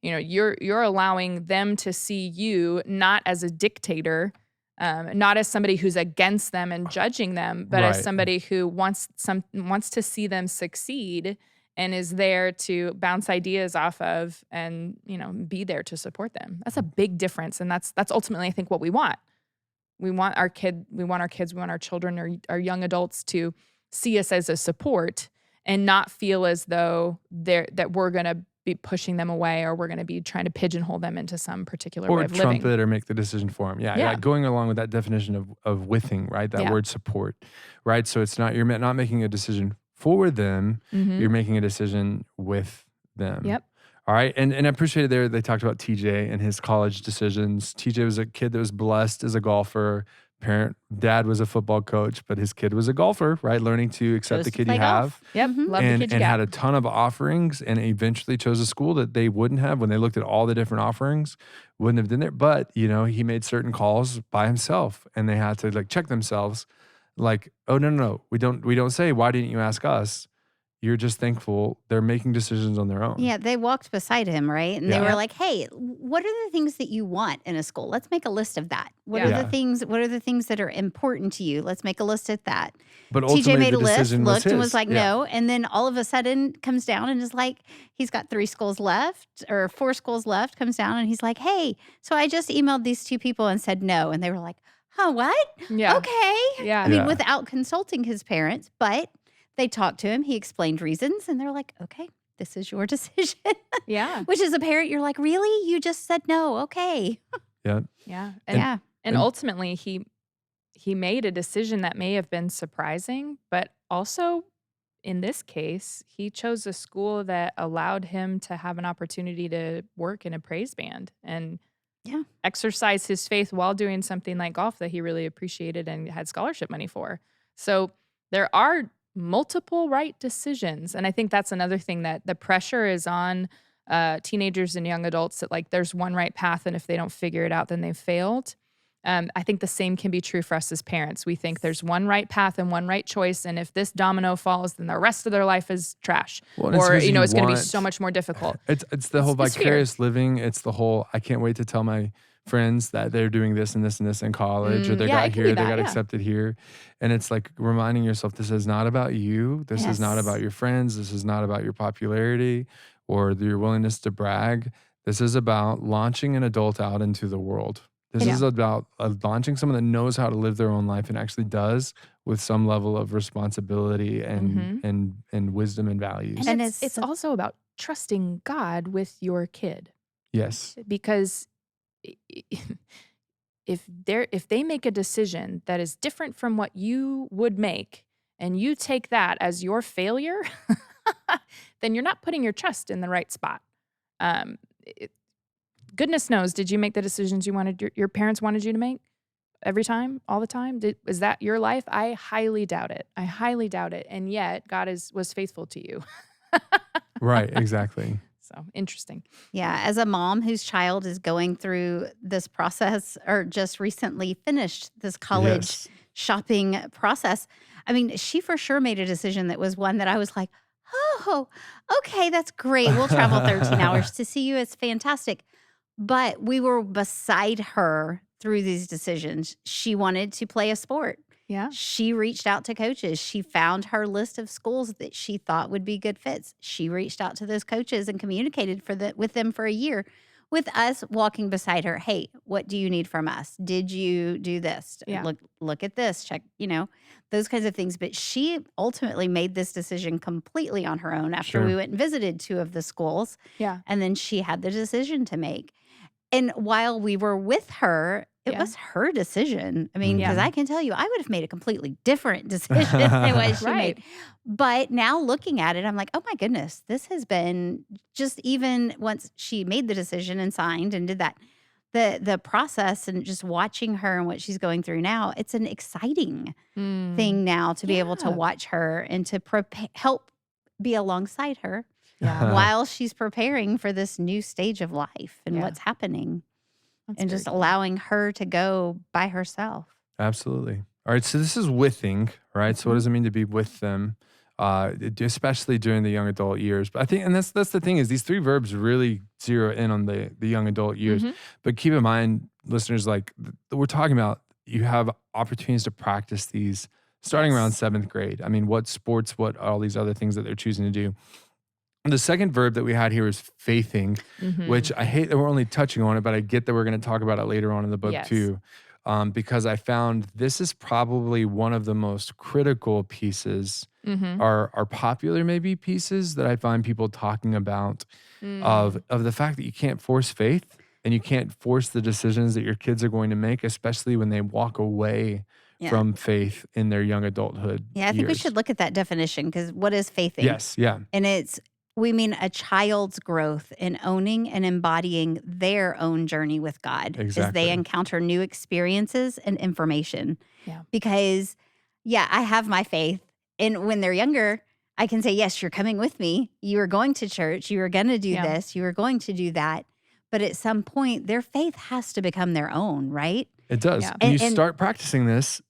You know, you're allowing them to see you not as a dictator, not as somebody who's against them and judging them, but as somebody who wants to see them succeed and is there to bounce ideas off of and, you know, be there to support them. That's a big difference. And that's ultimately, I think, what we want. We want our kids, we want our children or our young adults to see us as a support and not feel as though that we're going to be pushing them away or we're going to be trying to pigeonhole them into some particular way of living. Or trumpet or make the decision for them. Yeah. Like going along with that definition of withing, right? That word support, right? So it's not, you're not making a decision for them, you're making a decision with them. Yep. All right. And I appreciated there, they talked about TJ and his college decisions. TJ was a kid that was blessed as a golfer. Dad was a football coach, but his kid was a golfer, right? Learning to accept the kid you have. Yep. Love the kid you got. And had a ton of offerings and eventually chose a school that they wouldn't have when they looked at all the different offerings, wouldn't have been there. But, you know, he made certain calls by himself and they had to like check themselves like, oh, no. We don't say, why didn't you ask us? You're just thankful they're making decisions on their own. Yeah, they walked beside him, right? And they were like, hey, what are the things that you want in a school? Let's make a list of that. What are the things that are important to you? Let's make a list of that. But TJ made a list, looked and was like, no. And then all of a sudden comes down and is like, he's got 3 schools left or 4 schools left, comes down and he's like, hey, so I just emailed these 2 people and said no. And they were like, huh, what? Yeah. Okay. Yeah. I mean, without consulting his parents, but they talked to him. He explained reasons, and they're like, okay, this is your decision. Yeah. Which as a parent, you're like, really? You just said no. Okay. Yeah. Yeah. And ultimately, he made a decision that may have been surprising, but also in this case, he chose a school that allowed him to have an opportunity to work in a praise band and exercise his faith while doing something like golf that he really appreciated and had scholarship money for. So there are multiple right decisions. And I think that's another thing, that the pressure is on teenagers and young adults that like there's one right path, and if they don't figure it out, then they've failed. I think the same can be true for us as parents. We think there's one right path and one right choice, and if this domino falls, then the rest of their life is trash. Well, or it's going to be so much more difficult. It's the whole vicarious living. It's the whole, I can't wait to tell my friends that they're doing this and this and this in college, or they got here, they got accepted here. And it's like reminding yourself, this is not about you. This is not about your friends. This is not about your popularity or your willingness to brag. This is about launching an adult out into the world. This is about launching someone that knows how to live their own life and actually does with some level of responsibility and wisdom and values. And it's also about trusting God with your kid. Yes. Because if they make a decision that is different from what you would make, and you take that as your failure, then you're not putting your trust in the right spot. Goodness knows, did you make the decisions your parents wanted you to make every time, all the time? Is that your life? I highly doubt it. And yet God was faithful to you. Right, exactly. So interesting. Yeah. As a mom whose child is going through this process or just recently finished this college shopping process, I mean, she for sure made a decision that was one that I was like, oh, okay, that's great. We'll travel 13 hours to see you. It's fantastic. But we were beside her through these decisions. She wanted to play a sport. Yeah. She reached out to coaches. She found her list of schools that she thought would be good fits. She reached out to those coaches and communicated with them for a year, with us walking beside her. Hey, what do you need from us? Did you do this? Yeah. Look at this. Check, those kinds of things. But she ultimately made this decision completely on her own after we went and visited 2 of the schools. Yeah. And then she had the decision to make. And while we were with her, it Yeah. was her decision. I mean, Mhm. because I can tell you, I would have made a completely different decision than what she Right. made. But now looking at it, I'm like, oh my goodness, this has been just even once she made the decision and signed and did that, the process and just watching her and what she's going through now, it's an exciting thing now to be able to Yeah. watch her and to help be alongside her Yeah. while she's preparing for this new stage of life and Yeah. what's happening. That's And very just cool. allowing her to go by herself. Absolutely. All right. So this is withing, right? So what does it mean to be with them, especially during the young adult years? But I think, and that's the thing is these three verbs really zero in on the young adult years. Mhm. But keep in mind, listeners, like we're talking about, you have opportunities to practice these starting around Yes. 7th grade. I mean, what sports, what all these other things that they're choosing to do. The second verb that we had here is faithing, which Mhm. I hate that we're only touching on it, but I get that we're going to talk about it later on in the book Yes. too, because I found this is probably one of the most critical pieces, Mhm. are popular maybe pieces that I find people talking about Mm. of the fact that you can't force faith and you can't force the decisions that your kids are going to make, especially when they walk away Yeah. from faith in their young adulthood Yeah, I think we years. should look at that definition because what is faithing? Yes, yeah, And we mean a child's growth in owning and embodying their own journey with God as exactly. they encounter new experiences and information. Yeah. Because, yeah, I have my faith. And when they're younger, I can say, yes, you're coming with me. You are going to church. You are going to do Yeah. this. You are going to do that. But at some point, their faith has to become their own, right? It does. Yeah. And you And- start practicing this,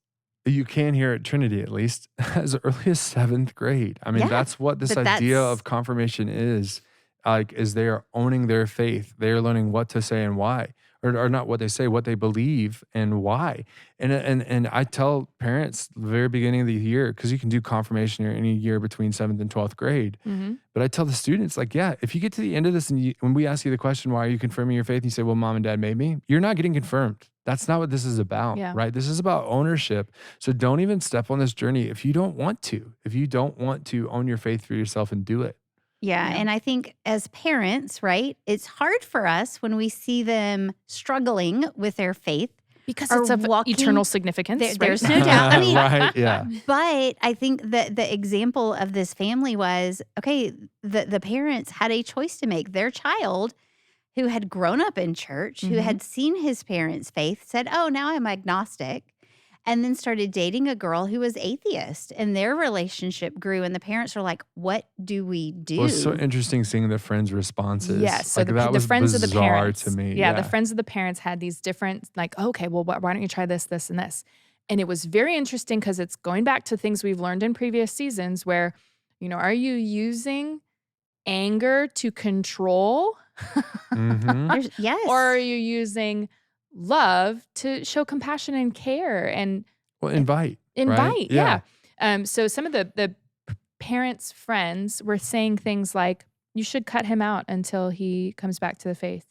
you can here at Trinity at least, as early as 7th grade. I mean, Yeah, that's what this but idea that's- of confirmation is. Is they are owning their faith. They are learning what to say and why. Or not what they say, what they believe and why. And I tell parents the very beginning of the year, because you can do confirmation here any year between 7th and 12th grade. Mhm. But I tell the students, like, yeah, if you get to the end of this and when we ask you the question, why are you confirming your faith? And you say, well, mom and dad made me. You're not getting confirmed. That's not what this is about, Yeah. right? This is about ownership. So don't even step on this journey if you don't want to. If you don't want to own your faith for yourself and do it. Yeah, Yeah. and I think as parents, right, it's hard for us when we see them struggling with their faith. Because Are it's of walking- eternal significance. There- right? there's no doubt. I mean- right? Yeah. But I think that the example of this family was, okay, the parents had a choice to make. Their child, who had grown up in church, who Mhm. had seen his parents' faith, said, oh, now I'm agnostic. And then started dating a girl who was atheist. And their relationship grew. And the parents were like, what do we do? Well, it's so interesting seeing the friends' responses. Yes. So like, the, that the was friends of the bizarre parents. to me. Yeah, the friends of the parents had these different, like, okay, well, why don't you try this, this, and this? And it was very interesting because it's going back to things we've learned in previous seasons where, are you using anger to control? Mhm. Yes. Or are you using love to show compassion and care and Well, invite. invite? Yeah. Yeah. So some of the parents' friends were saying things like, you should cut him out until he comes back to the faith.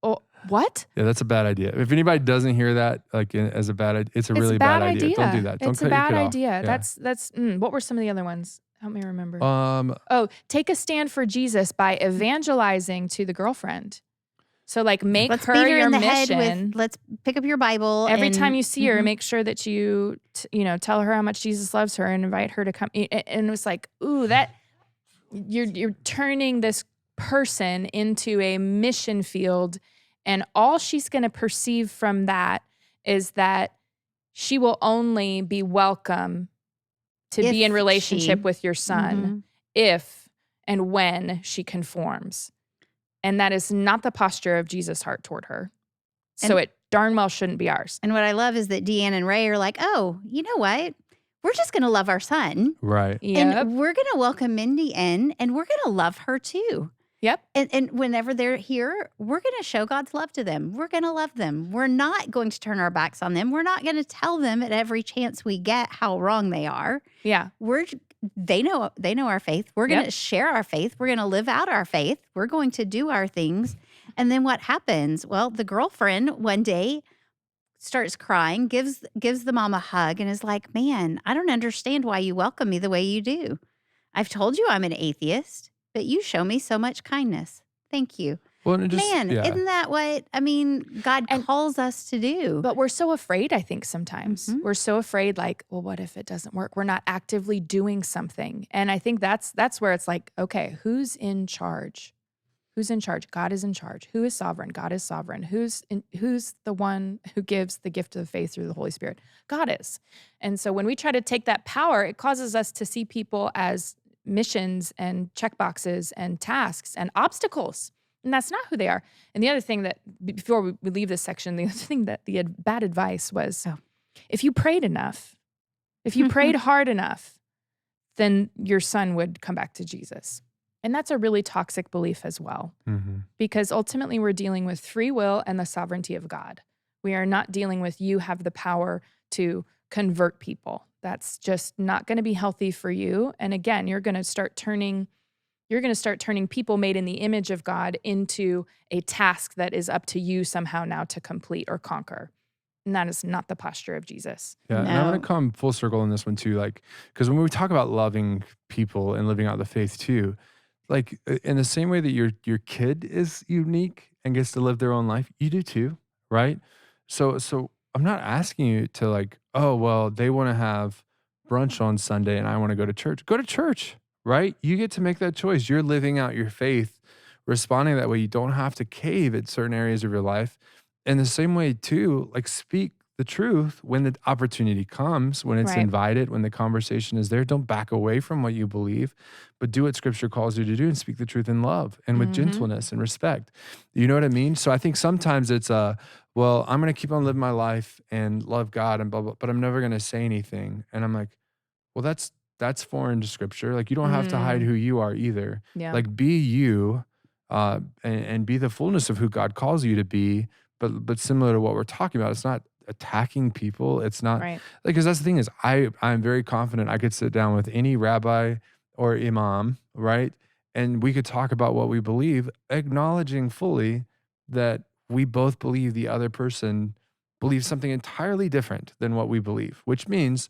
Oh, what? Yeah, that's a bad idea. If anybody doesn't hear that, like as a bad idea, it's a really bad idea. Don't do that. Don't It's a cut your bad kid off. idea. Yeah. That's what were some of the other ones? Help me remember. Um, Take a stand for Jesus by evangelizing to the girlfriend. So like make let's her beat her your in the head mission. with, let's pick up your Bible. Every and- time you see her, Mhm. make sure that you tell her how much Jesus loves her and invite her to come. And it was like, ooh, that you're turning this person into a mission field, and all she's going to perceive from that is that she will only be welcome to be If in relationship she- with your son Mhm. if and when she conforms. And that is not the posture of Jesus' heart toward her. So And- it darn well shouldn't be ours. And what I love is that Deanne and Ray are like, oh, you know what? We're just going to love our son. right. Yep. And we're going to welcome Mindy in, and we're going to love her too. Yep. And whenever they're here, we're going to show God's love to them. We're going to love them. We're not going to turn our backs on them. We're not going to tell them at every chance we get how wrong they are. Yeah. They know our faith. We're going to Yep. share our faith. We're going to live out our faith. We're going to do our things. And then what happens? Well, the girlfriend one day starts crying, gives the mom a hug, and is like, man, I don't understand why you welcome me the way you do. I've told you I'm an atheist, but you show me so much kindness. Thank you. Well, and it just, Man, yeah. isn't that what, God And- calls us to do? But we're so afraid, I think, sometimes. Mhm. We're so afraid, like, well, what if it doesn't work? We're not actively doing something. And I think that's where it's like, okay, who's in charge? Who's in charge? God is in charge. Who is sovereign? God is sovereign. Who's the one who gives the gift of faith through the Holy Spirit? God is. And so when we try to take that power, it causes us to see people as missions and checkboxes and tasks and obstacles. And that's not who they are. And the other thing that, before we leave this section, the other thing that the bad advice was, if you prayed enough, if you prayed hard enough, then your son would come back to Jesus. And that's a really toxic belief as well, because ultimately we're dealing with free will and the sovereignty of God. We are not dealing with you have the power to convert people. That's just not going to be healthy for you. And again, you're going to start turning people made in the image of God into a task that is up to you somehow now to complete or conquer. And that is not the posture of Jesus. Yeah, and I'm No. going to come full circle in this one too, like, because when we talk about loving people and living out the faith too, like in the same way that your kid is unique and gets to live their own life, you do too, right? So I'm not asking you to like, oh well, they want to have brunch on Sunday and I want to go to church. Go to church, right? You get to make that choice. You're living out your faith, responding that way. You don't have to cave at certain areas of your life. In the same way too, like speak the truth when the opportunity comes, when it's Right. invited, when the conversation is there. Don't back away from what you believe, but do what Scripture calls you to do and speak the truth in love and with gentleness and respect. You know what I mean? So I think sometimes it's well, I'm going to keep on living my life and love God and blah, blah, but I'm never going to say anything. And I'm like, well, that's foreign to Scripture. Like you don't have to hide who you are either. Yeah. Like be you and be the fullness of who God calls you to be. But similar to what we're talking about, it's not attacking people. It's not Right. like, because that's the thing is I'm very confident I could sit down with any rabbi or imam, right? And we could talk about what we believe, acknowledging fully that we both believe the other person believes something entirely different than what we believe, which means,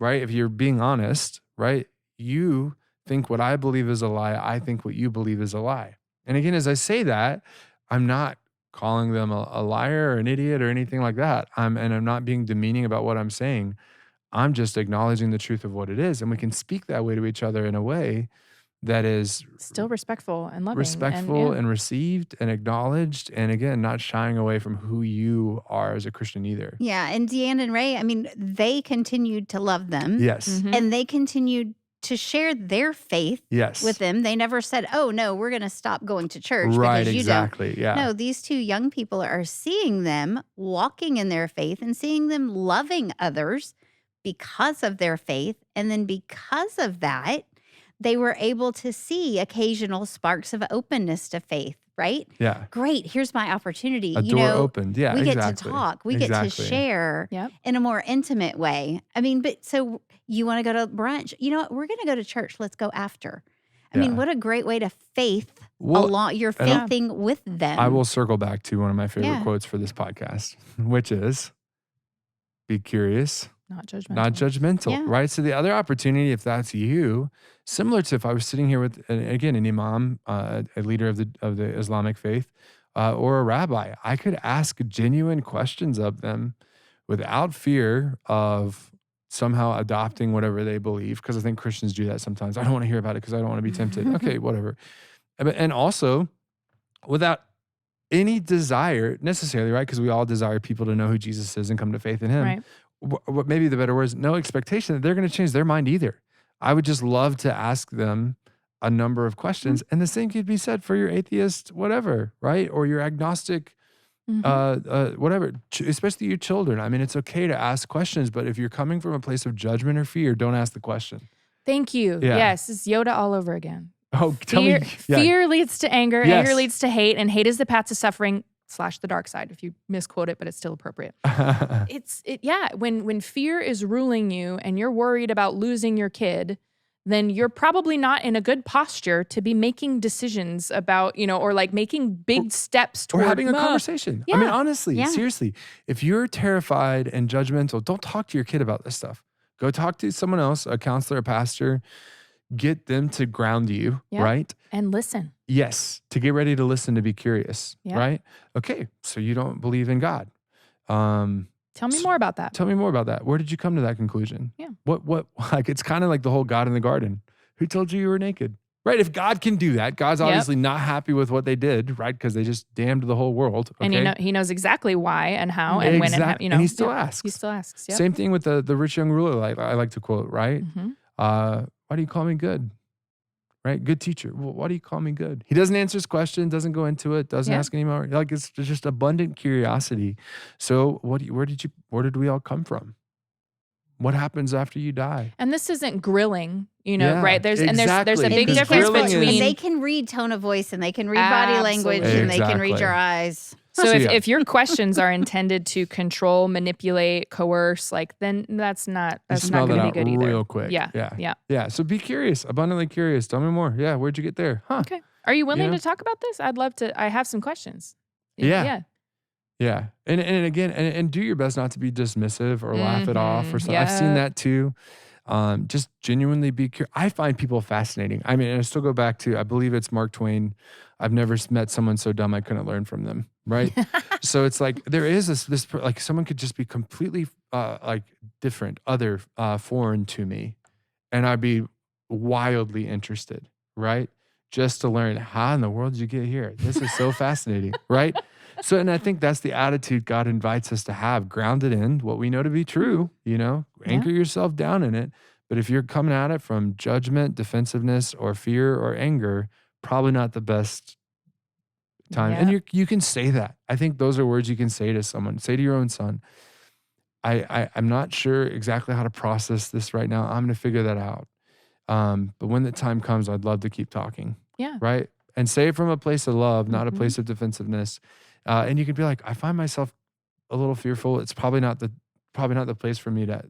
right, if you're being honest, right, you think what I believe is a lie, I think what you believe is a lie. And again, as I say that, I'm not calling them a liar or an idiot or anything like that. I'm not being demeaning about what I'm saying. I'm just acknowledging the truth of what it is. And we can speak that way to each other in a way that is Still respectful and loving. respectful and and received and acknowledged. And again, not shying away from who you are as a Christian either. Yeah, and Deanne and Ray, they continued to love them. Yes. And they continued to share their faith Yes. with them. They never said, oh, no, we're going to stop going to church Right, because you exactly. Yeah. don't. No, these two young people are seeing them walking in their faith and seeing them loving others because of their faith. And then because of that, they were able to see occasional sparks of openness to faith, right? Yeah. Great, here's my opportunity. A door opened. Yeah, we exactly. get to talk. We get to share Yep. in a more intimate way. But so you want to go to brunch? You know what? We're going to go to church. Let's go after. Yeah. What a great way to faith Well, along. You're and I- faithing with them. I will circle back to one of my favorite Yeah. quotes for this podcast, which is be curious, Not judgmental. not judgmental, Yeah. right? So the other opportunity, if that's you, similar to if I was sitting here with, again, an imam, a leader of the Islamic faith, or a rabbi, I could ask genuine questions of them without fear of somehow adopting whatever they believe, because I think Christians do that sometimes. I don't want to hear about it because I don't want to be tempted. Okay, whatever. And also without any desire necessarily, right? Because we all desire people to know who Jesus is and come to faith in him. Right. What maybe the better word is no expectation that they're going to change their mind either. I would just love to ask them a number of questions. And the same could be said for your atheist, whatever, right? Or your agnostic, whatever, especially your children. It's okay to ask questions, but if you're coming from a place of judgment or fear, don't ask the question. Thank you. Yeah. Yes, it's Yoda all over again. Oh, tell Fear, me. Yeah. fear leads to anger. Yes. Anger leads to hate. And hate is the path to suffering / the dark side, if you misquote it, but it's still appropriate. When fear is ruling you and you're worried about losing your kid, then you're probably not in a good posture to be making decisions about, or like making big steps Or toward having a conversation. Yeah. Honestly, Yeah. seriously, if you're terrified and judgmental, don't talk to your kid about this stuff. Go talk to someone else, a counselor, a pastor. get them to ground you, Yeah. right? And listen. Yes, to get ready to listen, to be curious, Yeah. right? Okay, so you don't believe in God. Um, Tell me s- more about that. Tell me more about that. Where did you come to that conclusion? Yeah. What, like, it's kind of like the whole God in the garden. Who told you were naked? Right? If God can do that, God's Yep. obviously not happy with what they did, right? Because they just damned the whole world. Okay? And he knows exactly why and how and when and how, And he still asks. He still asks. Yep. Same thing with the rich young ruler, like I like to quote, right? Mhm. Why do you call me good? Right? Good teacher. Well, why do you call me good? He doesn't answer his question, doesn't go into it, doesn't Yeah. ask any more. Like, it's just abundant curiosity. So where did we all come from? What happens after you die? And this isn't grilling, Yeah, right? There's a exactly. big Because difference grilling is- between And they can read tone of voice, and they can read body language, Absolutely. and they can read Exactly. your eyes. So So, if, yeah. if your questions are intended to control, manipulate, coerce, like then that's not You smell going that to be out good either. real quick. Yeah. Yeah. Yeah. Yeah. So be curious, abundantly curious. Tell me more. Yeah. Where'd you get there? Huh. Okay. Are you willing know? to talk about this? I'd love to. I have some questions. Yeah. Yeah. Yeah. And again, and do your best not to be dismissive or laugh it off or Mhm. something. I've seen Yep. that too. Just genuinely be curious. I find people fascinating. I mean, and I still go back to, I believe it's Mark Twain. I've never met someone so dumb I couldn't learn from them. Right. So it's like, there is this like someone could just be completely like different, other, foreign to me. And I'd be wildly interested. Right. Just to learn, how in the world did you get here? This is so fascinating. Right. So, and I think that's the attitude God invites us to have, grounded in what we know to be true, anchor yourself down in it. But if you're coming at it from judgment, defensiveness, or fear or anger, probably not the best time. Yeah. And you can say that. I think those are words you can say to someone. Say to your own son, I'm not sure exactly how to process this right now. I'm going to figure that out. But when the time comes, I'd love to keep talking. Yeah. Right. And say it from a place of love, not a Mhm. place of defensiveness. And you can be like, I find myself a little fearful. It's probably not the place for me to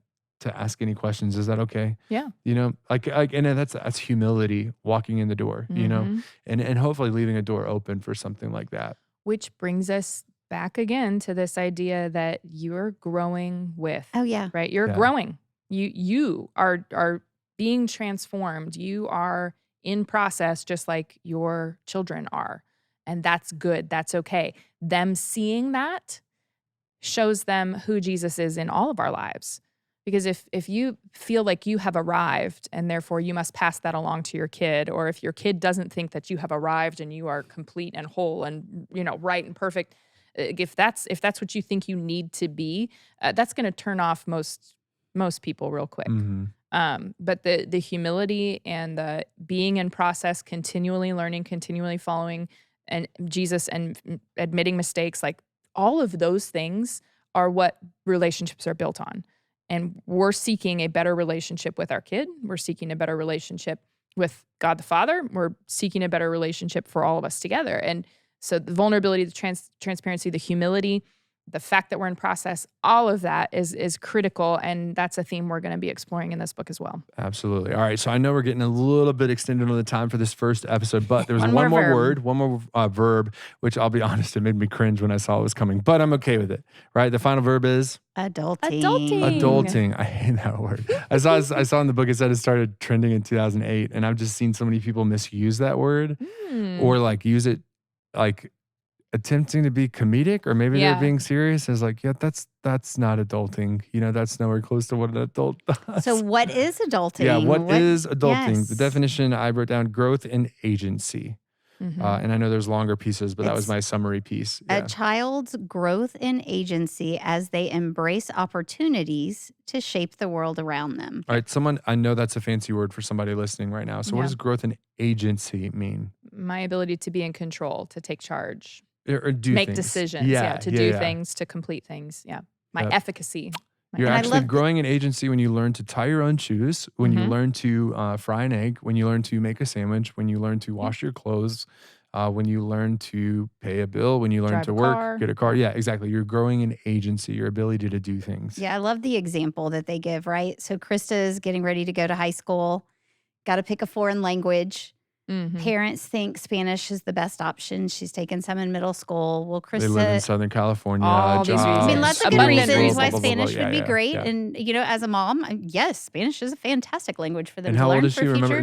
ask any questions. Is that okay? Yeah. And that's humility, walking in the door, Mhm. and hopefully leaving a door open for something like that. Which brings us back again to this idea that you're growing with. Oh, yeah. Right? You're Yeah. growing. You are being transformed. You are in process just like your children are. And that's good. That's okay. Them seeing that shows them who Jesus is in all of our lives. Because if you feel like you have arrived and therefore you must pass that along to your kid, or if your kid doesn't think that you have arrived and you are complete and whole and right and perfect, if that's what you think you need to be, that's going to turn off most people real quick. Mhm. But the humility and the being in process, continually learning, continually following and Jesus and admitting mistakes, like all of those things are what relationships are built on. And we're seeking a better relationship with our kid. We're seeking a better relationship with God the Father. We're seeking a better relationship for all of us together. And so the vulnerability, the transparency, the humility, the fact that we're in process, all of that is critical. And that's a theme we're going to be exploring in this book as well. Absolutely. All right. So I know we're getting a little bit extended on the time for this first episode, but there was One one more more verb. word, one more verb, which I'll be honest, it made me cringe when I saw it was coming, but I'm okay with it. Right. The final verb is Adulting. adulting. I hate that word. I saw in the book, it said it started trending in 2008, and I've just seen so many people misuse that word or like use it like attempting to be comedic, or maybe Yeah. they're being serious. It's like, yeah, that's not adulting. That's nowhere close to what an adult does. So what is adulting? Yeah, what is adulting? Yes. The definition I wrote down: growth in agency. Mhm. And I know there's longer pieces, but that was It's my summary piece. A Yeah. child's growth in agency as they embrace opportunities to shape the world around them. All right, I know that's a fancy word for somebody listening right now. So what Yeah. does growth in agency mean? My ability to be in control, to take charge, Or do make things. decisions, to do yeah. things, to complete things. Yeah. My Yep. efficacy. My You're And I actually love the- growing in agency when you learn to tie your own shoes, when you Mhm. learn to fry an egg, when you learn to make a sandwich, when you learn to wash your clothes, when you learn to pay a bill, when you learn Drive to a work, car. get a car. Yeah, exactly. You're growing in agency, your ability to do things. Yeah, I love the example that they give, right? So Krista is getting ready to go to high school, got to pick a foreign language. Mhm. Parents think Spanish is the best option. She's taken some in middle school. Well, They live in Krista, Southern California. All these jobs, I mean, reasons. lots of good Abundant reasons why reasons. blah, blah, blah. Spanish would be Yeah, great. yeah. And, as a mom, yes, Spanish is a fantastic language for them And to how learn old is for she? Remember? future.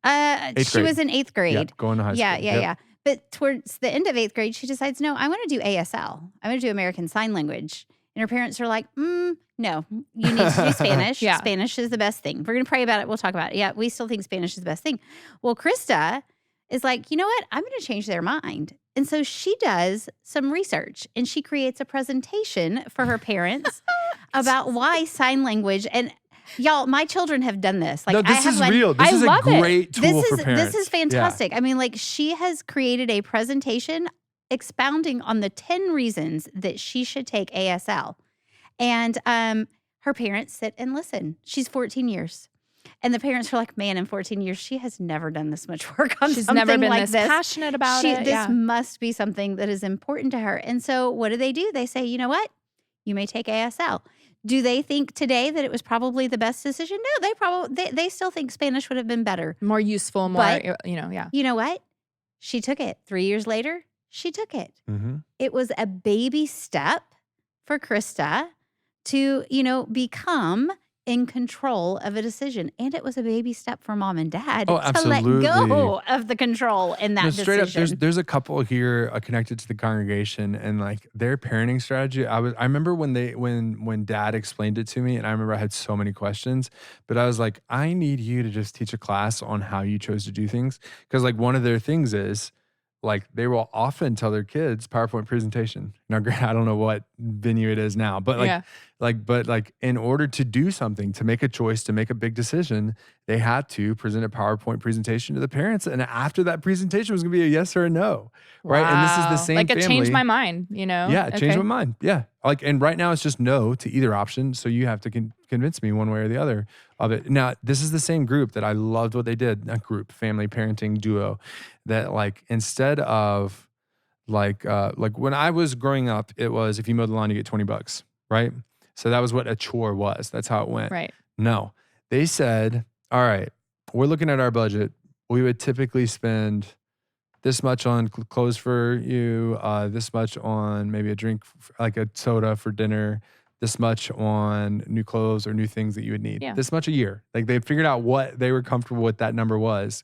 Yeah. She grade. was in 8th Yeah. grade. Going to high Yeah, school. yeah, Yep. yeah. But towards the end of 8th grade, she decides, no, I want to do ASL. I want to do American Sign Language. And her parents are like, no, you need to do Spanish. Yeah. Spanish is the best thing. We're going to pray about it. We'll talk about it. Yeah, we still think Spanish is the best thing. Well, Krista is like, you know what? I'm going to change their mind. And so she does some research and she creates a presentation for her parents about why sign language. And y'all, my children have done this. Like, No, this I have is real. This I is a love it. great tool for parents. This is fantastic. I mean, like, she has created a presentation expounding on the 10 reasons that she should take ASL. And her parents sit and listen. She's 14 years. And the parents are like, man, in 14 years, she has never done this much work on She's something never been like this this. passionate about it. This Yeah. must be something that is important to her. And so what do? They say, you know what? You may take ASL. Do they think today that it was probably the best decision? No, they still think Spanish would have been better. More useful, more, But- yeah. You know what? She took it. 3 years later, she took it. Mm-hmm. It was a baby step for Krista to, become in control of a decision. And it was a baby step for mom and dad Oh, to let go absolutely. of the control in that No, straight decision. up, there's a couple here connected to the congregation and like their parenting strategy. I remember when dad explained it to me, and I remember I had so many questions, but I was like, I need you to just teach a class on how you chose to do things, because like one of their things is like they will often tell their kids PowerPoint presentation. Now, I don't know what venue it is now, but Yeah. like in order to do something, to make a choice, to make a big decision, they had to present a PowerPoint presentation to the parents. And after that presentation was going to be a yes or a no. Right. And this is the Wow. same Like, it changed family. my mind, Yeah, it changed my mind. Yeah. Like, and right now it's just no to either option. So you have to convince me one way or the other of it. Now, this is the same group that I loved what they did, that group, family parenting duo, that like, instead of like when I was growing up, it was, if you mow the lawn, you get $20, right? So that was what a chore was. That's how it went. Right. No, they said, all right, we're looking at our budget. We would typically spend this much on clothes for you, this much on maybe a drink, like a soda for dinner, this much on new clothes or new things that you would need, Yeah. this much a year. Like they figured out what they were comfortable with that number was.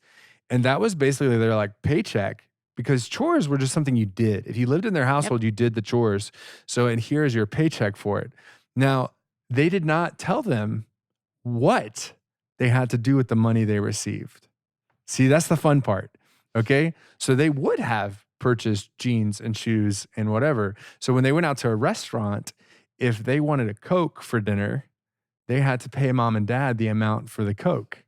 And that was basically their like paycheck, because chores were just something you did. If you lived in their household, you did the chores. So, and here's your paycheck for it. Now, they did not tell them what they had to do with the money they received. See, that's the fun part. Okay. So they would have purchased jeans and shoes and whatever. So when they went out to a restaurant, if they wanted a Coke for dinner, they had to pay mom and dad the amount for the Coke,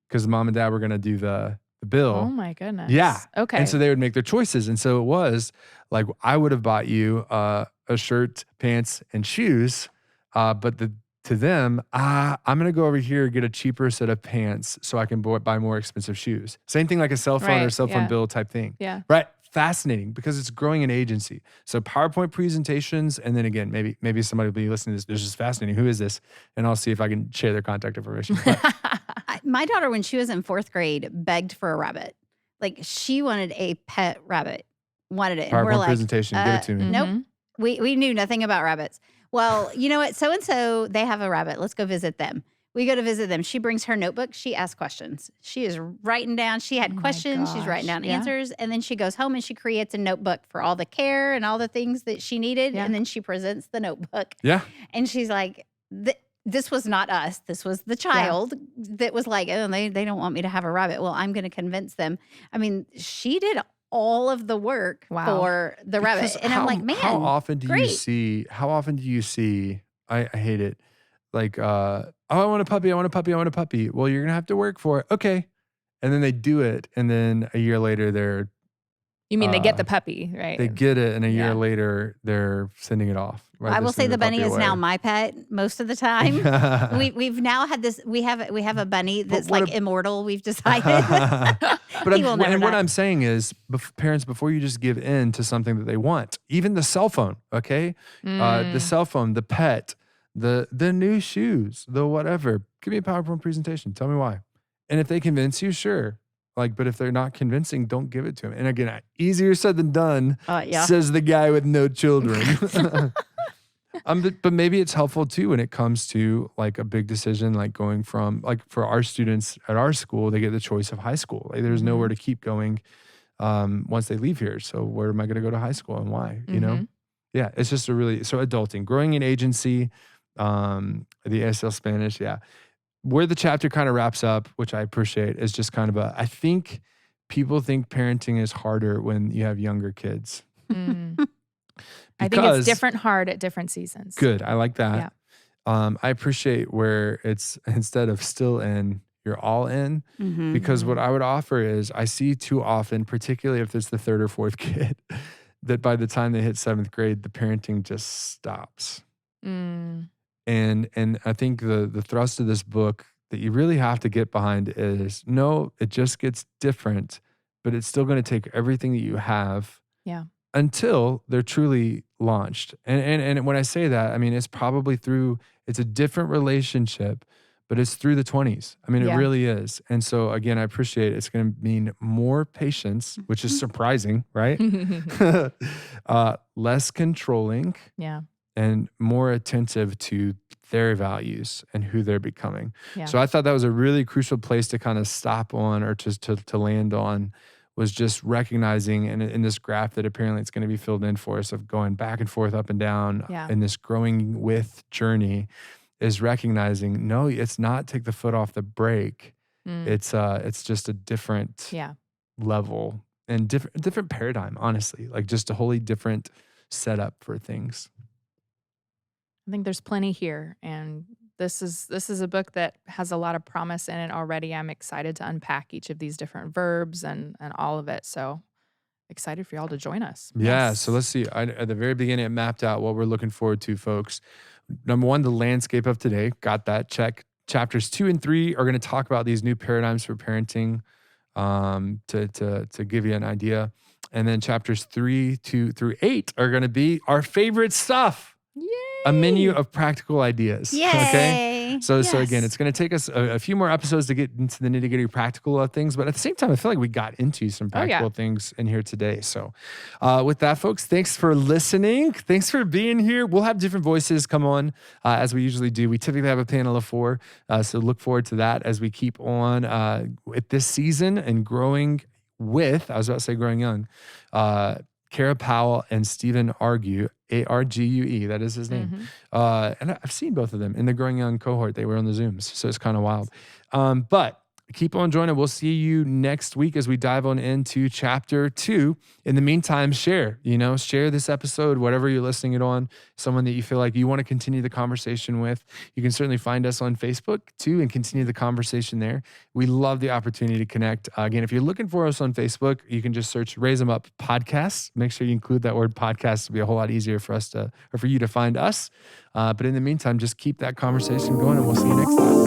because mom and dad were going to do the bill. Oh my goodness. Yeah. Okay. And so they would make their choices. And so it was like, I would have bought you a shirt, pants, and shoes. But to them, I'm going to go over here, get a cheaper set of pants so I can buy more expensive shoes. Same thing like a cell phone or Right, cell phone yeah. bill type thing. Yeah. Right. Fascinating, because it's growing an agency. So PowerPoint presentations. And then again, maybe somebody will be listening to this. This is fascinating. Who is this? And I'll see if I can share their contact information. But My daughter, when she was in 4th grade, begged for a rabbit. Like, she wanted a pet rabbit, wanted it. And we're PowerPoint like, presentation, give it to me. nope. Mhm. We knew nothing about rabbits. Well, you know what? So-and-so, they have a rabbit. Let's go visit them. We go to visit them. She brings her notebook. She asks questions. She is writing down. She had Oh my questions. She's writing gosh. down Yeah. answers. And then she goes home and she creates a notebook for all the care and all the things that she needed. Yeah. And then she presents the notebook. Yeah. And she's like, this was not us. This was the child that was like, oh, they don't want me to have a rabbit. Well, I'm going to convince them. I mean, she did all of the work Wow. for the rabbit. Because And I'm like, man, how often do you great. see? How often do you see? I hate it. Like, oh, I want a puppy. I want a puppy. I want a puppy. Well, you're gonna have to work for it. Okay, and then they do it, and then a year later, You mean they get Uh, the puppy, right? they get it, and a year Yeah. later they're sending it off. Right? I They're will say sending the bunny puppy is now away. my pet most of the time. We've now had this. We have a bunny that's what like a- immortal. We've decided. But He will never what die. I'm saying is, parents, before you just give in to something that they want, even the cell phone, okay, the Mm. cell phone, the pet, the new shoes, the whatever, give me a PowerPoint presentation. Tell me why. And if they convince you, sure. Like, but if they're not convincing, don't give it to them. And again, easier said than done, Yeah. says the guy with no children. But maybe it's helpful too when it comes to like a big decision, like going from, like for our students at our school, they get the choice of high school. Like there's nowhere to keep going once they leave here. So where am I going to go to high school and why? You know? Yeah, it's just so adulting, growing in agency, the ASL Spanish. Yeah. Where the chapter kind of wraps up, which I appreciate, is just kind of I think people think parenting is harder when you have younger kids. I think it's different hard at different seasons. Good. I like that. Yeah. I appreciate where it's instead of still in, you're all in. Because what I would offer is I see too often, particularly if it's the third or fourth kid, that by the time they hit 7th grade, the parenting just stops. And I think the thrust of this book that you really have to get behind is, no, it just gets different, but it's still going to take everything that you have until they're truly launched. And when I say that, I mean, it's probably it's a different relationship, but it's through the 20s. I mean, it really is. And so again, I appreciate it's going to mean more patience, which is surprising, right? Less controlling. Yeah. And more attentive to their values and who they're becoming. Yeah. So I thought that was a really crucial place to kind of stop on or to land on, was just recognizing in this graph that apparently it's going to be filled in for us of going back and forth, up and down in this growing with journey, is recognizing, no, it's not take the foot off the brake. It's just a different level and different paradigm, honestly, like just a wholly different setup for things. I think there's plenty here, and this is a book that has a lot of promise in it already. I'm excited to unpack each of these different verbs and all of it. So excited for y'all to join us. Yeah. So let's see. At the very beginning, it mapped out what we're looking forward to, folks. Number 1, the landscape of today. Got that. Check. Chapters 2 and 3 are going to talk about these new paradigms for parenting, to give you an idea. And then chapters 3 through 8 are going to be our favorite stuff. Yay! A menu of practical ideas. Yay! Okay. So again, it's going to take us a few more episodes to get into the nitty gritty practical of things, but at the same time, I feel like we got into some practical things in here today. So, with that, folks, thanks for listening. Thanks for being here. We'll have different voices come on as we usually do. We typically have a panel of 4, so look forward to that as we keep on with this season and growing with. I was about to say growing young. Kara Powell and Stephen Argue, Argue, that is his name. And I've seen both of them in the Growing Young cohort. They were on the Zooms, so it's kind of wild. But keep on joining. We'll see you next week as we dive on into chapter 2. In the meantime, share this episode, whatever you're listening it on, someone that you feel like you want to continue the conversation with. You can certainly find us on Facebook too and continue the conversation there. We love the opportunity to connect. Again, if you're looking for us on Facebook, you can just search Raise 'Em Up Podcasts. Make sure you include that word podcast. It'll be a whole lot easier for you to find us. But in the meantime, just keep that conversation going, and we'll see you next time.